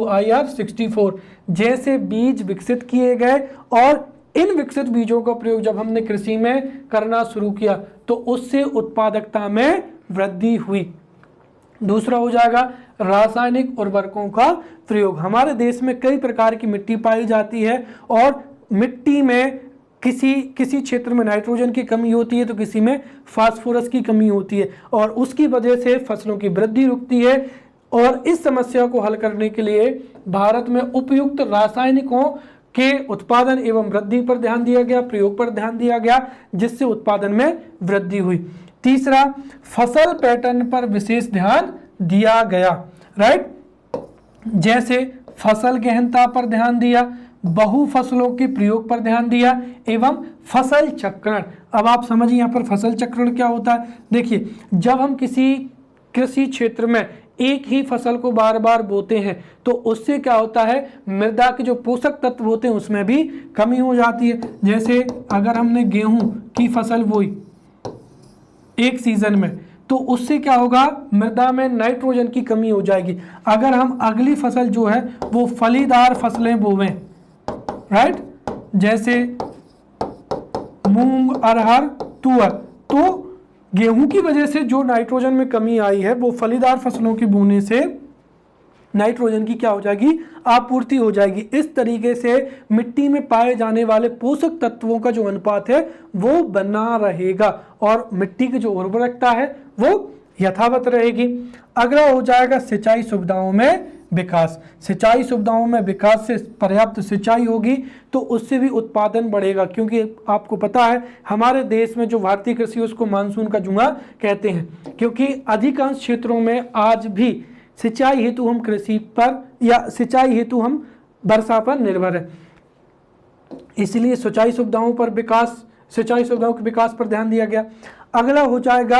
IR64 जैसे बीज विकसित किए गए, और इन विकसित बीजों का प्रयोग जब हमने कृषि में करना शुरू किया तो उससे उत्पादकता में वृद्धि हुई। दूसरा हो जाएगा रासायनिक उर्वरकों का प्रयोग। हमारे देश में कई प्रकार की मिट्टी पाई जाती है, और मिट्टी में किसी क्षेत्र में नाइट्रोजन की कमी होती है तो किसी में फास्फोरस की कमी होती है, और उसकी वजह से फसलों की वृद्धि रुकती है। और इस समस्या को हल करने के लिए भारत में उपयुक्त रासायनिकों के उत्पादन एवं वृद्धि पर ध्यान दिया गया, प्रयोग पर ध्यान दिया गया, जिससे उत्पादन में वृद्धि हुई। तीसरा, फसल पैटर्न पर विशेष ध्यान दिया गया। राइट। जैसे फसल गहनता पर ध्यान दिया, बहु फसलों के प्रयोग पर ध्यान दिया, एवं फसल चक्रण। अब आप समझिए यहाँ पर फसल चक्रण क्या होता है। देखिए, जब हम किसी कृषि क्षेत्र में एक ही फसल को बार बार बोते हैं तो उससे क्या होता है, मृदा के जो पोषक तत्व होते हैं उसमें भी कमी हो जाती है। जैसे अगर हमने गेहूं की फसल बोई एक सीजन में तो उससे क्या होगा, मृदा में नाइट्रोजन की कमी हो जाएगी। अगर हम अगली फसल जो है वो फलीदार फसलें बोवें, राइट, जैसे मूंग, अरहर, तुअर, तो गेहूं की वजह से जो नाइट्रोजन में कमी आई है वो फलीदार फसलों की बोने से नाइट्रोजन की क्या हो जाएगी, आपूर्ति हो जाएगी। इस तरीके से मिट्टी में पाए जाने वाले पोषक तत्वों का जो अनुपात है वो बना रहेगा, और मिट्टी की जो उर्वरकता है वो यथावत रहेगी। अगला हो जाएगा सिंचाई सुविधाओं में विकास। सिंचाई सुविधाओं में विकास से पर्याप्त सिंचाई होगी तो उससे भी उत्पादन बढ़ेगा, क्योंकि आपको पता है हमारे देश में जो भारतीय कृषि उसको मानसून का जुआ कहते हैं, क्योंकि अधिकांश क्षेत्रों में आज भी सिंचाई हेतु हम कृषि पर या सिंचाई हेतु हम वर्षा पर निर्भर है। इसलिए सिंचाई सुविधाओं के विकास पर ध्यान दिया गया। अगला हो जाएगा,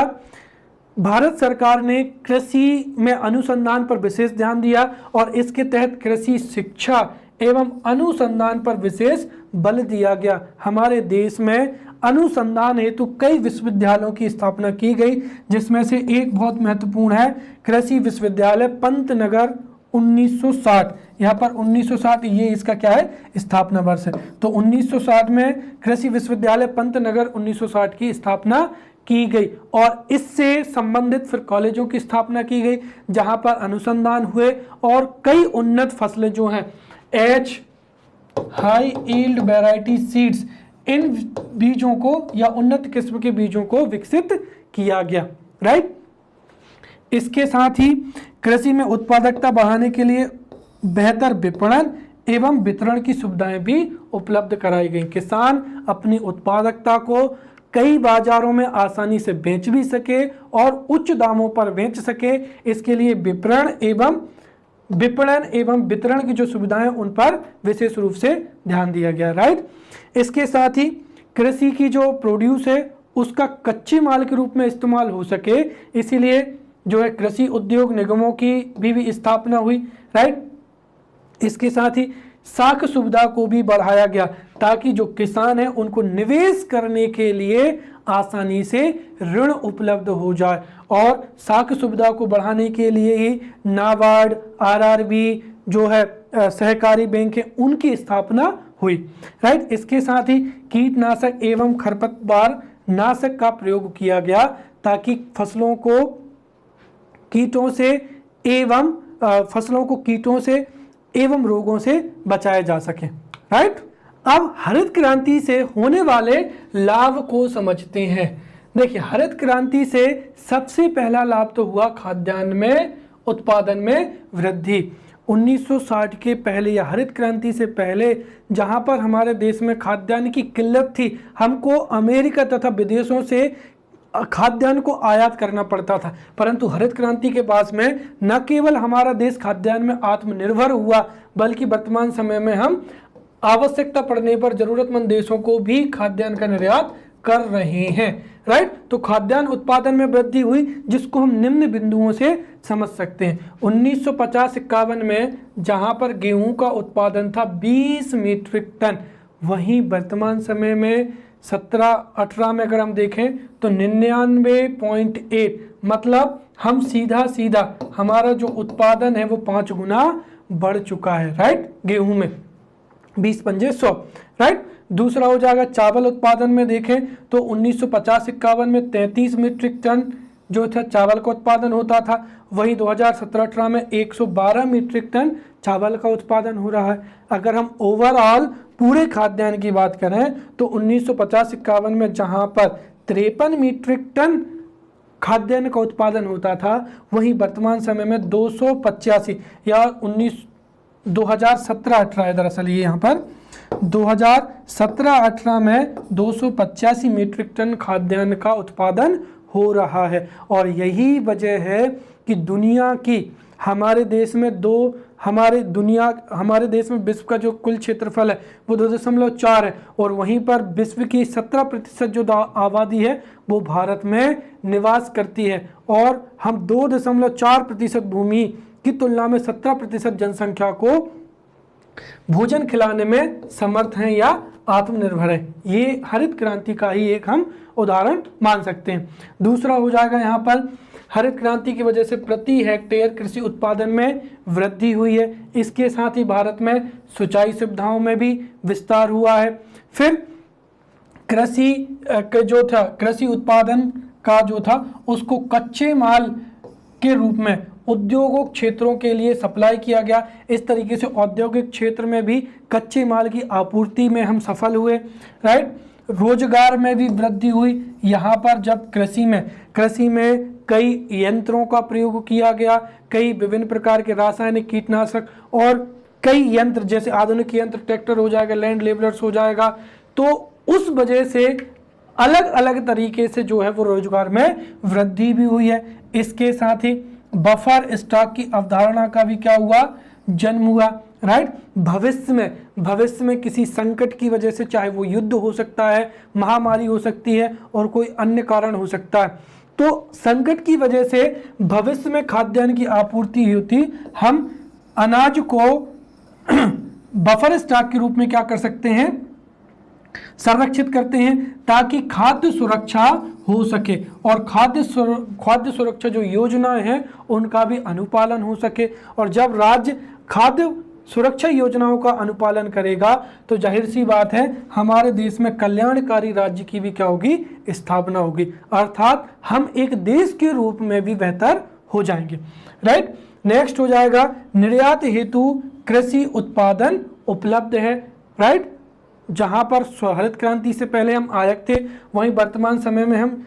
भारत सरकार ने कृषि में अनुसंधान पर विशेष ध्यान दिया, और इसके तहत कृषि शिक्षा एवं अनुसंधान पर विशेष बल दिया गया। हमारे देश में अनुसंधान हेतु कई विश्वविद्यालयों की स्थापना की गई, जिसमें से एक बहुत महत्वपूर्ण है कृषि विश्वविद्यालय पंतनगर 1960। यहाँ पर 1960 ये इसका क्या है, स्थापना वर्ष है। तो 1960 में कृषि विश्वविद्यालय पंतनगर 1960 की स्थापना की गई, और इससे संबंधित फिर कॉलेजों की स्थापना की गई जहां पर अनुसंधान हुए, और कई उन्नत फसलें जो हैं H, high yield variety seeds, इन बीजों को या उन्नत किस्म के बीजों को विकसित किया गया। राइट। इसके साथ ही कृषि में उत्पादकता बढ़ाने के लिए बेहतर विपणन एवं वितरण की सुविधाएं भी उपलब्ध कराई गई। किसान अपनी उत्पादकता को कई बाजारों में आसानी से बेच भी सके और उच्च दामों पर बेच सके, इसके लिए विपणन एवं वितरण की जो सुविधाएं उन पर विशेष रूप से ध्यान दिया गया। राइट। इसके साथ ही कृषि की जो प्रोड्यूस है उसका कच्चे माल के रूप में इस्तेमाल हो सके, इसीलिए जो है कृषि उद्योग निगमों की भी स्थापना हुई। राइट। इसके साथ ही साख सुविधा को भी बढ़ाया गया ताकि जो किसान हैं उनको निवेश करने के लिए आसानी से ऋण उपलब्ध हो जाए, और साख सुविधा को बढ़ाने के लिए ही नाबार्ड, आरआरबी जो है सहकारी बैंक है, उनकी स्थापना हुई। राइट। इसके साथ ही कीटनाशक एवं खरपतवार नाशक का प्रयोग किया गया ताकि फसलों को कीटों से एवं फसलों को कीटों से एवं रोगों से बचाया जा सके। राइट। अब हरित क्रांति से होने वाले लाभ को समझते हैं। देखिए, हरित क्रांति से सबसे पहला लाभ तो हुआ खाद्यान्न में उत्पादन में वृद्धि। 1960 के पहले या हरित क्रांति से पहले जहां पर हमारे देश में खाद्यान्न की किल्लत थी, हमको अमेरिका तथा विदेशों से खाद्यान्न को आयात करना पड़ता था, परंतु हरित क्रांति के बाद में न केवल हमारा देश खाद्यान्न में आत्मनिर्भर हुआ, बल्कि वर्तमान समय में हम आवश्यकता पड़ने पर जरूरतमंद देशों को भी खाद्यान्न का निर्यात कर रहे हैं। राइट। तो खाद्यान्न उत्पादन में वृद्धि हुई, जिसको हम निम्न बिंदुओं से समझ सकते हैं। 1950-51 में जहां पर गेहूं का उत्पादन था 20 मीट्रिक टन, वहीं वर्तमान समय में 17-18 में अगर हम देखें तो 99.8, मतलब हम सीधा हमारा जो उत्पादन है वो 5 गुना बढ़ चुका है। राइट। गेहूं में 20 पंजे 100। राइट। दूसरा हो जाएगा चावल उत्पादन में देखें तो 1950-51 में 33 मीट्रिक टन जो था चावल का उत्पादन होता था, वही 2017-18 में 112 मीट्रिक टन चावल का उत्पादन हो रहा है। अगर हम ओवरऑल पूरे खाद्यान्न की बात करें तो 1950-51 में जहां पर 53 मीट्रिक टन खाद्यान्न का उत्पादन होता था, वहीं वर्तमान समय में 285 या 2017-18 है दरअसल ये यहाँ पर 2017-18 में 285 मीट्रिक टन खाद्यान्न का उत्पादन हो रहा है। और यही वजह है कि दुनिया की हमारे देश में हमारे देश में विश्व का जो कुल क्षेत्रफल है वो 2.4 है, और वहीं पर विश्व की 17% जो आबादी है वो भारत में निवास करती है, और हम 2.4% भूमि की तुलना में 17% जनसंख्या को भोजन खिलाने में समर्थ हैं या आत्मनिर्भर है। ये हरित क्रांति का ही एक हम उदाहरण मान सकते हैं। दूसरा हो जाएगा यहाँ पर हरित क्रांति की वजह से प्रति हेक्टेयर कृषि उत्पादन में वृद्धि हुई है। इसके साथ ही भारत में सिंचाई सुविधाओं में भी विस्तार हुआ है। फिर कृषि उत्पादन का जो था उसको कच्चे माल के रूप में उद्योगों क्षेत्रों के लिए सप्लाई किया गया। इस तरीके से औद्योगिक क्षेत्र में भी कच्चे माल की आपूर्ति में हम सफल हुए। राइट। रोजगार में भी वृद्धि हुई। यहाँ पर जब कृषि में कई यंत्रों का प्रयोग किया गया, कई विभिन्न प्रकार के रासायनिक कीटनाशक और कई यंत्र जैसे आधुनिक यंत्र, ट्रैक्टर हो जाएगा, लैंड लेवलर्स हो जाएगा, तो उस वजह से अलग अलग तरीके से जो है वो रोजगार में वृद्धि भी हुई है। इसके साथ ही बफर स्टॉक की अवधारणा का भी क्या हुआ, जन्म हुआ। राइट। भविष्य में किसी संकट की वजह से, चाहे वो युद्ध हो सकता है, महामारी हो सकती है और कोई अन्य कारण हो सकता है, तो संकट की वजह से भविष्य में खाद्यान्न की आपूर्ति होती, हम अनाज को बफर स्टॉक के रूप में क्या कर सकते हैं, संरक्षित करते हैं, ताकि खाद्य सुरक्षा हो सके और खाद्य सुरक्षा जो योजनाएं हैं उनका भी अनुपालन हो सके। और जब राज्य खाद्य सुरक्षा योजनाओं का अनुपालन करेगा तो जाहिर सी बात है हमारे देश में कल्याणकारी राज्य की भी क्या होगी, स्थापना होगी, अर्थात हम एक देश के रूप में भी बेहतर हो जाएंगे। राइट। नेक्स्ट हो जाएगा निर्यात हेतु कृषि उत्पादन उपलब्ध है। राइट। जहां पर हरित क्रांति से पहले हम आयात थे, वहीं वर्तमान समय में हम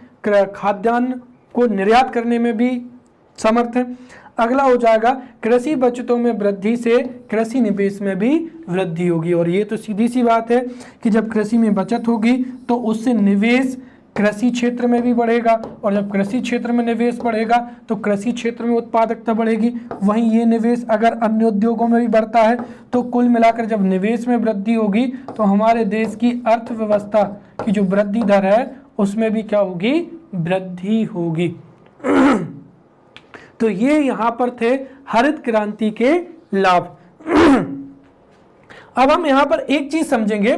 खाद्यान्न को निर्यात करने में भी समर्थ हैं। अगला हो जाएगा कृषि बचतों में वृद्धि से कृषि निवेश में भी वृद्धि होगी। और ये तो सीधी सी बात है कि जब कृषि में बचत होगी तो उससे निवेश कृषि क्षेत्र में भी बढ़ेगा, और जब कृषि क्षेत्र में निवेश बढ़ेगा तो कृषि क्षेत्र में उत्पादकता बढ़ेगी। वहीं ये निवेश अगर अन्य उद्योगों में भी बढ़ता है तो कुल मिलाकर जब निवेश में वृद्धि होगी तो हमारे देश की अर्थव्यवस्था की जो वृद्धि दर है उसमें भी क्या होगी, वृद्धि होगी। तो ये यहाँ पर थे हरित क्रांति के लाभ। अब हम यहाँ पर एक चीज समझेंगे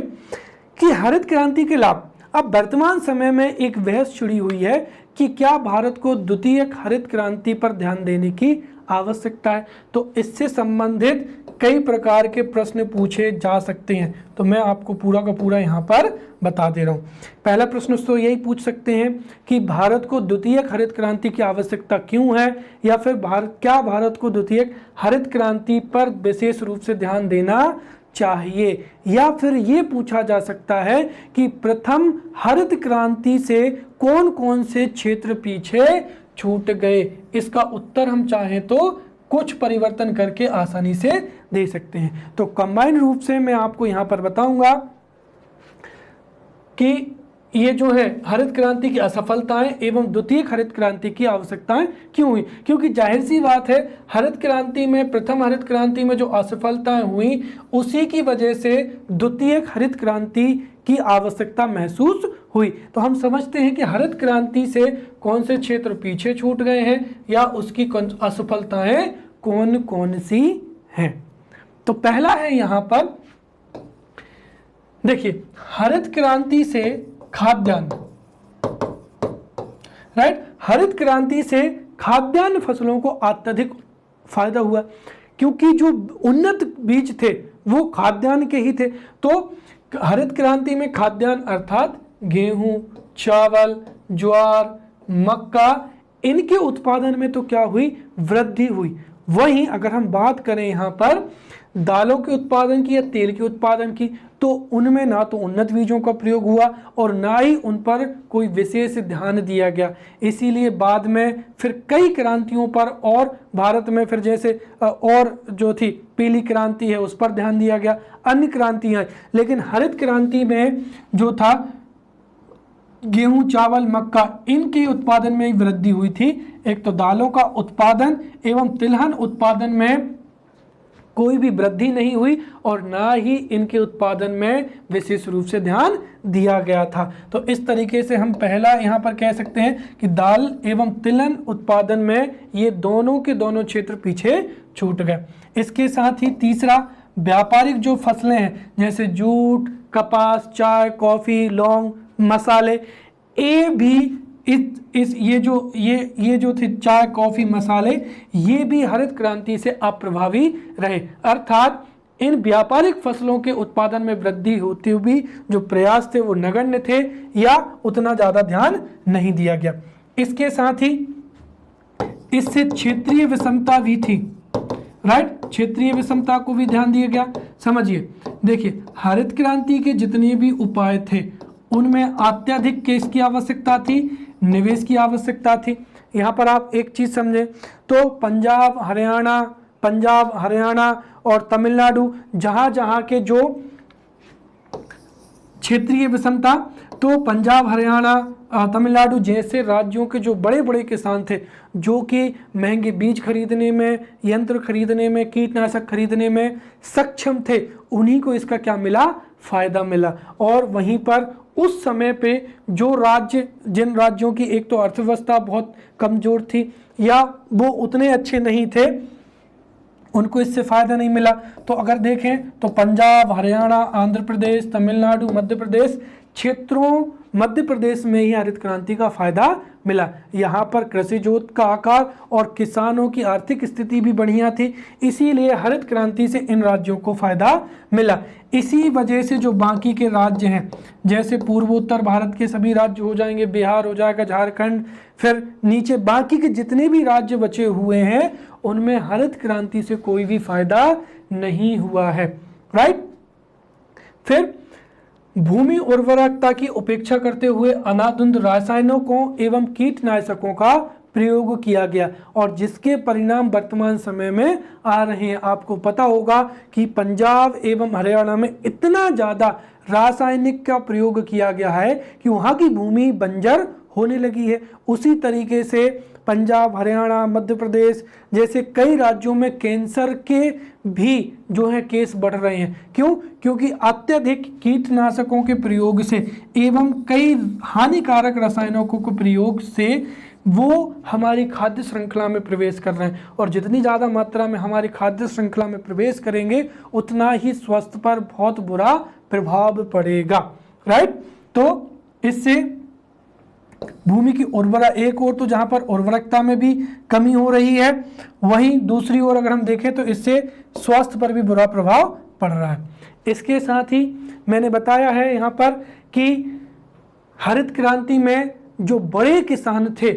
कि हरित क्रांति के लाभ। अब वर्तमान समय में एक बहस छिड़ी हुई है कि क्या भारत को द्वितीयक हरित क्रांति पर ध्यान देने की आवश्यकता है। तो इससे संबंधित कई प्रकार के प्रश्न पूछे जा सकते हैं, तो मैं आपको पूरा का पूरा यहाँ पर बता दे रहा हूँ। पहला प्रश्न तो यही पूछ सकते हैं कि भारत को द्वितीयक हरित क्रांति की आवश्यकता क्यों है, या फिर क्या भारत को द्वितीयक हरित क्रांति पर विशेष रूप से ध्यान देना चाहिए, या फिर ये पूछा जा सकता है कि प्रथम हरित क्रांति से कौन कौन से क्षेत्र पीछे छूट गए। इसका उत्तर हम चाहें तो कुछ परिवर्तन करके आसानी से दे सकते हैं। तो कंबाइंड रूप से मैं आपको यहाँ पर बताऊंगा कि ये जो है हरित क्रांति की असफलताएं एवं द्वितीयक हरित क्रांति की आवश्यकताएं क्यों हुई। क्योंकि जाहिर सी बात है, हरित क्रांति में, प्रथम हरित क्रांति में जो असफलताएं हुई, उसी की वजह से द्वितीयक हरित क्रांति की आवश्यकता महसूस हुई। तो हम समझते हैं कि हरित क्रांति से कौन से क्षेत्र पीछे छूट गए हैं, या उसकी असफलताएं कौन कौन सी हैं। तो पहला है यहाँ पर देखिए, हरित क्रांति से खाद्यान्न, राइट। हरित क्रांति से खाद्यान्न फसलों को अत्यधिक फायदा हुआ, क्योंकि जो उन्नत बीज थे वो खाद्यान्न के ही थे। तो हरित क्रांति में खाद्यान्न अर्थात गेहूं, चावल, ज्वार, मक्का, इनके उत्पादन में तो क्या हुई, वृद्धि हुई। वहीं अगर हम बात करें यहाँ पर दालों के उत्पादन की या तेल के उत्पादन की, तो उनमें ना तो उन्नत बीजों का प्रयोग हुआ और ना ही उन पर कोई विशेष ध्यान दिया गया। इसीलिए बाद में फिर कई क्रांतियों पर, और भारत में फिर जैसे और जो थी पीली क्रांति है उस पर ध्यान दिया गया, अन्य क्रांतियाँ, लेकिन हरित क्रांति में जो था गेहूं, चावल, मक्का, इनके उत्पादन में वृद्धि हुई थी। एक तो दालों का उत्पादन एवं तिलहन उत्पादन में कोई भी वृद्धि नहीं हुई और ना ही इनके उत्पादन में विशेष रूप से ध्यान दिया गया था। तो इस तरीके से हम पहला यहाँ पर कह सकते हैं कि दाल एवं तिलहन उत्पादन में ये दोनों के दोनों क्षेत्र पीछे छूट गए। इसके साथ ही तीसरा, व्यापारिक जो फसलें हैं जैसे जूट, कपास, चाय, कॉफ़ी, लौंग, मसाले, ये भी ये जो थे चाय, कॉफ़ी, मसाले, ये भी हरित क्रांति से अप्रभावी रहे। अर्थात इन व्यापारिक फसलों के उत्पादन में वृद्धि होती हुई जो प्रयास थे वो नगण्य थे या उतना ज़्यादा ध्यान नहीं दिया गया। इसके साथ ही इससे क्षेत्रीय विषमता भी थी, राइट। क्षेत्रीय विषमता को भी ध्यान दिया गया। समझिए, देखिए, हरित क्रांति के जितने भी उपाय थे उनमें अत्यधिक किसकी आवश्यकता थी, निवेश की आवश्यकता थी। यहाँ पर आप एक चीज़ समझें तो पंजाब, हरियाणा और तमिलनाडु, जहाँ के जो क्षेत्रीय विषमता, तो पंजाब, हरियाणा, तमिलनाडु जैसे राज्यों के जो बड़े बड़े किसान थे, जो कि महंगे बीज खरीदने में, यंत्र खरीदने में, कीटनाशक खरीदने में सक्षम थे, उन्हीं को इसका क्या मिला, फायदा मिला। और वहीं पर उस समय पे जो राज्य, जिन राज्यों की एक तो अर्थव्यवस्था बहुत कमजोर थी या वो उतने अच्छे नहीं थे, उनको इससे फ़ायदा नहीं मिला। तो अगर देखें तो पंजाब, हरियाणा, आंध्र प्रदेश, तमिलनाडु, मध्य प्रदेश क्षेत्रों, मध्य प्रदेश में ही हरित क्रांति का फ़ायदा मिला। यहाँ पर कृषि जोत का आकार और किसानों की आर्थिक स्थिति भी बढ़िया थी, इसीलिए हरित क्रांति से इन राज्यों को फ़ायदा मिला। इसी वजह से जो बाकी के राज्य हैं, जैसे पूर्वोत्तर भारत के सभी राज्य हो जाएंगे, बिहार हो जाएगा, झारखंड, फिर नीचे बाकी के जितने भी राज्य बचे हुए हैं, उनमें हरित क्रांति से कोई भी फायदा नहीं हुआ है, राइट। फिर भूमि उर्वरकता की उपेक्षा करते हुए अनाधुंध रासायनिकों एवं कीटनाशकों का प्रयोग किया गया, और जिसके परिणाम वर्तमान समय में आ रहे हैं। आपको पता होगा कि पंजाब एवं हरियाणा में इतना ज़्यादा रासायनिक का प्रयोग किया गया है कि वहाँ की भूमि बंजर होने लगी है। उसी तरीके से पंजाब, हरियाणा, मध्य प्रदेश जैसे कई राज्यों में कैंसर के भी जो है केस बढ़ रहे हैं। क्यों? क्योंकि अत्यधिक कीटनाशकों के प्रयोग से एवं कई हानिकारक रसायनों के प्रयोग से वो हमारी खाद्य श्रृंखला में प्रवेश कर रहे हैं, और जितनी ज़्यादा मात्रा में हमारी खाद्य श्रृंखला में प्रवेश करेंगे उतना ही स्वास्थ्य पर बहुत बुरा प्रभाव पड़ेगा, राइट। तो इससे भूमि की उर्वरा, एक और तो जहां पर उर्वरकता में भी कमी हो रही है, वहीं दूसरी ओर अगर हम देखें तो इससे स्वास्थ्य पर भी बुरा प्रभाव पड़ रहा है। इसके साथ ही मैंने बताया है यहाँ पर कि हरित क्रांति में जो बड़े किसान थे,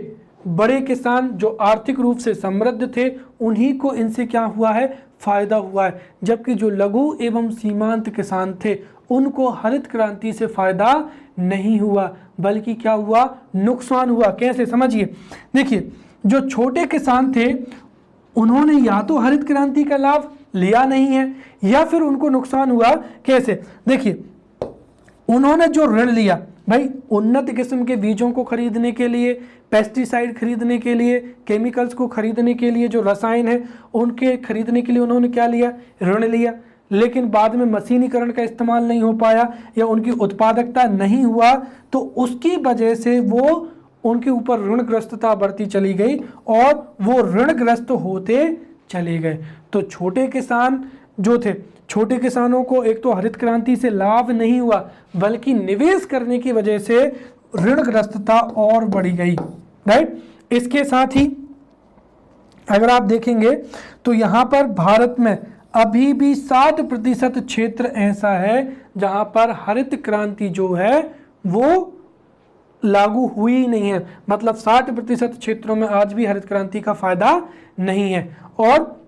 बड़े किसान जो आर्थिक रूप से समृद्ध थे, उन्हीं को इनसे क्या हुआ है, फायदा हुआ है, जबकि जो लघु एवं सीमांत किसान थे उनको हरित क्रांति से फायदा नहीं हुआ, बल्कि क्या हुआ, नुकसान हुआ। कैसे, समझिए। देखिए, जो छोटे किसान थे उन्होंने या तो हरित क्रांति का लाभ लिया नहीं है, या फिर उनको नुकसान हुआ। कैसे, देखिए, उन्होंने जो ऋण लिया, भाई उन्नत किस्म के बीजों को खरीदने के लिए, पेस्टिसाइड खरीदने के लिए, केमिकल्स को खरीदने के लिए, जो रसायन है उनके खरीदने के लिए उन्होंने क्या लिया, ऋण लिया। लेकिन बाद में मशीनीकरण का इस्तेमाल नहीं हो पाया या उनकी उत्पादकता नहीं हुआ, तो उसकी वजह से वो उनके ऊपर ऋणग्रस्तता बढ़ती चली गई और वो ऋणग्रस्त होते चले गए। तो छोटे किसान जो थे, छोटे किसानों को एक तो हरित क्रांति से लाभ नहीं हुआ, बल्कि निवेश करने की वजह से ऋणग्रस्तता और बढ़ी गई। राइट। इसके साथ ही अगर आप देखेंगे तो यहाँ पर भारत में अभी भी 60% क्षेत्र ऐसा है जहाँ पर हरित क्रांति जो है वो लागू हुई नहीं है। मतलब 60% क्षेत्रों में आज भी हरित क्रांति का फायदा नहीं है। और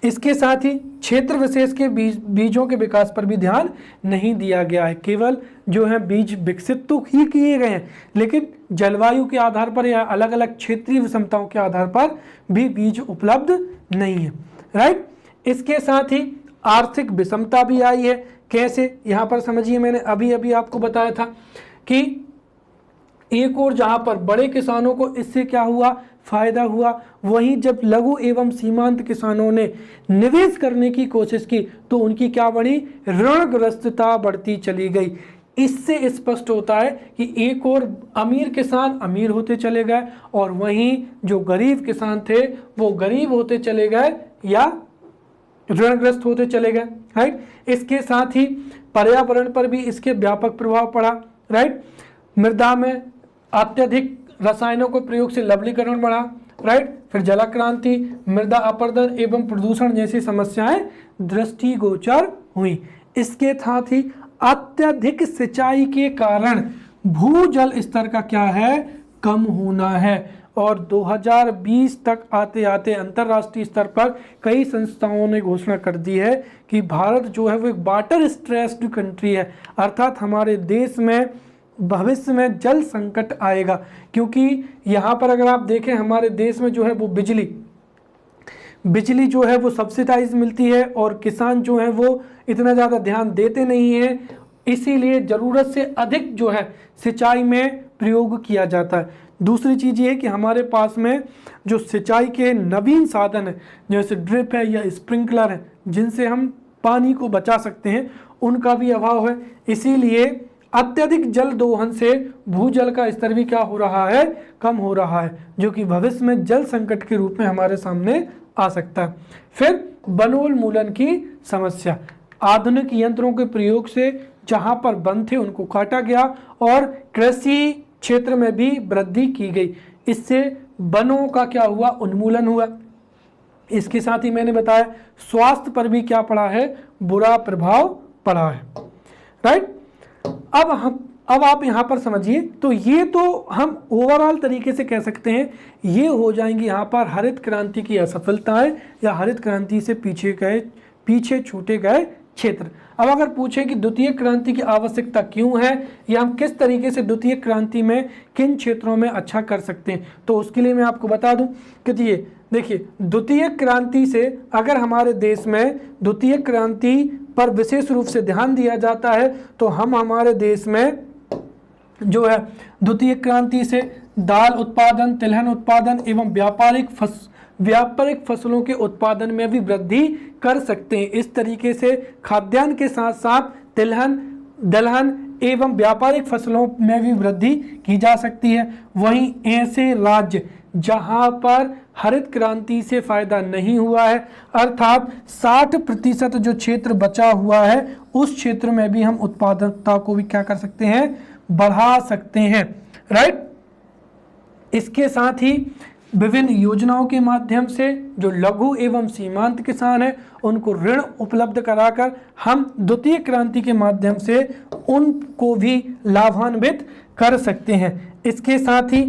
इसके साथ ही क्षेत्र विशेष के बीजों के विकास पर भी ध्यान नहीं दिया गया है। केवल जो है बीज विकसित तो ही किए गए हैं, लेकिन जलवायु के आधार पर या अलग अलग क्षेत्रीय विषमताओं के आधार पर भी बीज उपलब्ध नहीं है। राइट। इसके साथ ही आर्थिक विषमता भी आई है। कैसे, यहाँ पर समझिए, मैंने अभी अभी आपको बताया था कि एक और जहाँ पर बड़े किसानों को इससे क्या हुआ, फायदा हुआ, वहीं जब लघु एवं सीमांत किसानों ने निवेश करने की कोशिश की तो उनकी क्या बढ़ी, ऋणग्रस्तता बढ़ती चली गई। इससे स्पष्ट होता है कि एक और अमीर किसान अमीर होते चले गए और वहीं जो गरीब किसान थे वो गरीब होते चले गए या ऋणग्रस्त होते चले गए। राइट। इसके साथ ही पर्यावरण पर भी इसके व्यापक प्रभाव पड़ा। राइट। मृदा में अत्यधिक रसायनों के प्रयोग से लवणीकरण बढ़ा। राइट। फिर जलाक्रांति, मृदा अपरदन एवं प्रदूषण जैसी समस्याएं दृष्टिगोचर हुई। इसके साथ ही अत्यधिक सिंचाई के कारण भूजल स्तर का क्या है, कम होना है। और 2020 तक आते आते अंतर्राष्ट्रीय स्तर पर कई संस्थाओं ने घोषणा कर दी है कि भारत जो है वो एक वाटर स्ट्रेस्ड कंट्री है, अर्थात हमारे देश में भविष्य में जल संकट आएगा। क्योंकि यहाँ पर अगर आप देखें हमारे देश में जो है वो बिजली जो है वो सब्सिडाइज मिलती है और किसान जो है वो इतना ज़्यादा ध्यान देते नहीं हैं, इसीलिए ज़रूरत से अधिक जो है सिंचाई में प्रयोग किया जाता है। दूसरी चीज़ ये है कि हमारे पास में जो सिंचाई के नवीन साधन हैं, जैसे ड्रिप है या स्प्रिंकलर है, जिनसे हम पानी को बचा सकते हैं, उनका भी अभाव है। इसीलिए अत्यधिक जल दोहन से भूजल का स्तर भी क्या हो रहा है, कम हो रहा है, जो कि भविष्य में जल संकट के रूप में हमारे सामने आ सकता है। फिर वनोन्मूलन की समस्या, आधुनिक यंत्रों के प्रयोग से जहां पर वन थे उनको काटा गया और कृषि क्षेत्र में भी वृद्धि की गई। इससे वनों का क्या हुआ, उन्मूलन हुआ। इसके साथ ही मैंने बताया स्वास्थ्य पर भी क्या पड़ा है, बुरा प्रभाव पड़ा है। राइट। अब आप यहाँ पर समझिए, तो ये तो हम ओवरऑल तरीके से कह सकते हैं ये हो जाएंगी यहाँ पर हरित क्रांति की असफलताएं या हरित क्रांति से पीछे छूटे गए क्षेत्र। अब अगर पूछें कि द्वितीय क्रांति की आवश्यकता क्यों है या हम किस तरीके से द्वितीय क्रांति में किन क्षेत्रों में अच्छा कर सकते हैं, तो उसके लिए मैं आपको बता दूं कि ये देखिए, द्वितीय क्रांति से अगर हमारे देश में द्वितीय क्रांति पर विशेष रूप से ध्यान दिया जाता है तो हम हमारे देश में जो है द्वितीय क्रांति से दाल उत्पादन, तिलहन उत्पादन एवं व्यापारिक फसलों के उत्पादन में भी वृद्धि कर सकते हैं। इस तरीके से खाद्यान्न के साथ साथ तिलहन, दलहन एवं व्यापारिक फसलों में भी वृद्धि की जा सकती है। वहीं ऐसे राज्य जहां पर हरित क्रांति से फायदा नहीं हुआ है, अर्थात 60% जो क्षेत्र बचा हुआ है, उस क्षेत्र में भी हम उत्पादकता को भी क्या कर सकते हैं, बढ़ा सकते हैं। राइट। इसके साथ ही विभिन्न योजनाओं के माध्यम से जो लघु एवं सीमांत किसान हैं उनको ऋण उपलब्ध कराकर हम द्वितीय क्रांति के माध्यम से उनको भी लाभान्वित कर सकते हैं। इसके साथ ही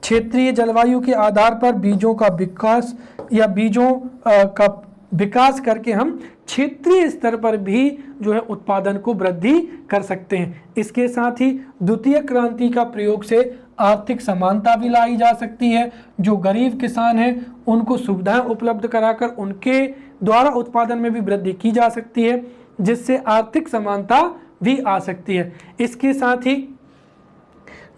क्षेत्रीय जलवायु के आधार पर बीजों का विकास या बीजों का विकास करके हम क्षेत्रीय स्तर पर भी जो है उत्पादन को वृद्धि कर सकते हैं। इसके साथ ही द्वितीय क्रांति का प्रयोग से आर्थिक समानता भी लाई जा सकती है। जो गरीब किसान हैं उनको सुविधाएं उपलब्ध कराकर उनके द्वारा उत्पादन में भी वृद्धि की जा सकती है, जिससे आर्थिक समानता भी आ सकती है। इसके साथ ही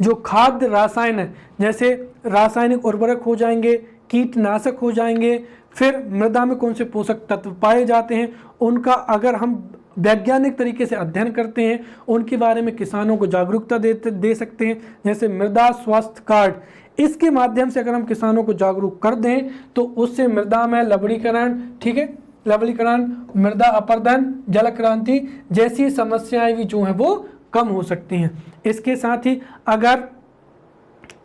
जो खाद्य रसायन है, जैसे रासायनिक उर्वरक हो जाएंगे, कीटनाशक हो जाएंगे, फिर मृदा में कौन से पोषक तत्व पाए जाते हैं, उनका अगर हम वैज्ञानिक तरीके से अध्ययन करते हैं, उनके बारे में किसानों को जागरूकता दे सकते हैं। जैसे मृदा स्वास्थ्य कार्ड, इसके माध्यम से अगर हम किसानों को जागरूक कर दें तो उससे मृदा में लवणीकरण, ठीक है, लवणीकरण, मृदा अपरदन, जल क्रांति जैसी समस्याएं भी जो हैं वो कम हो सकती हैं। इसके साथ ही अगर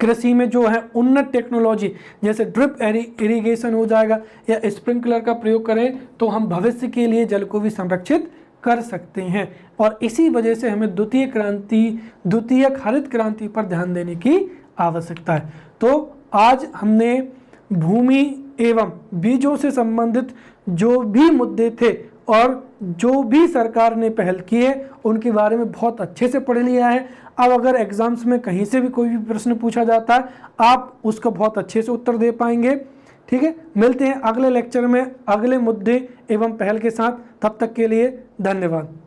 कृषि में जो है उन्नत टेक्नोलॉजी जैसे ड्रिप इरिगेशन हो जाएगा या स्प्रिंकलर का प्रयोग करें तो हम भविष्य के लिए जल को भी संरक्षित कर सकते हैं। और इसी वजह से हमें द्वितीय हरित क्रांति पर ध्यान देने की आवश्यकता है। तो आज हमने भूमि एवं बीजों से संबंधित जो भी मुद्दे थे और जो भी सरकार ने पहल की है उनके बारे में बहुत अच्छे से पढ़ लिया है। अब अगर एग्जाम्स में कहीं से भी कोई भी प्रश्न पूछा जाता है आप उसका बहुत अच्छे से उत्तर दे पाएंगे। ठीक है, मिलते हैं अगले लेक्चर में अगले मुद्दे एवं पहल के साथ। तब तक के लिए धन्यवाद।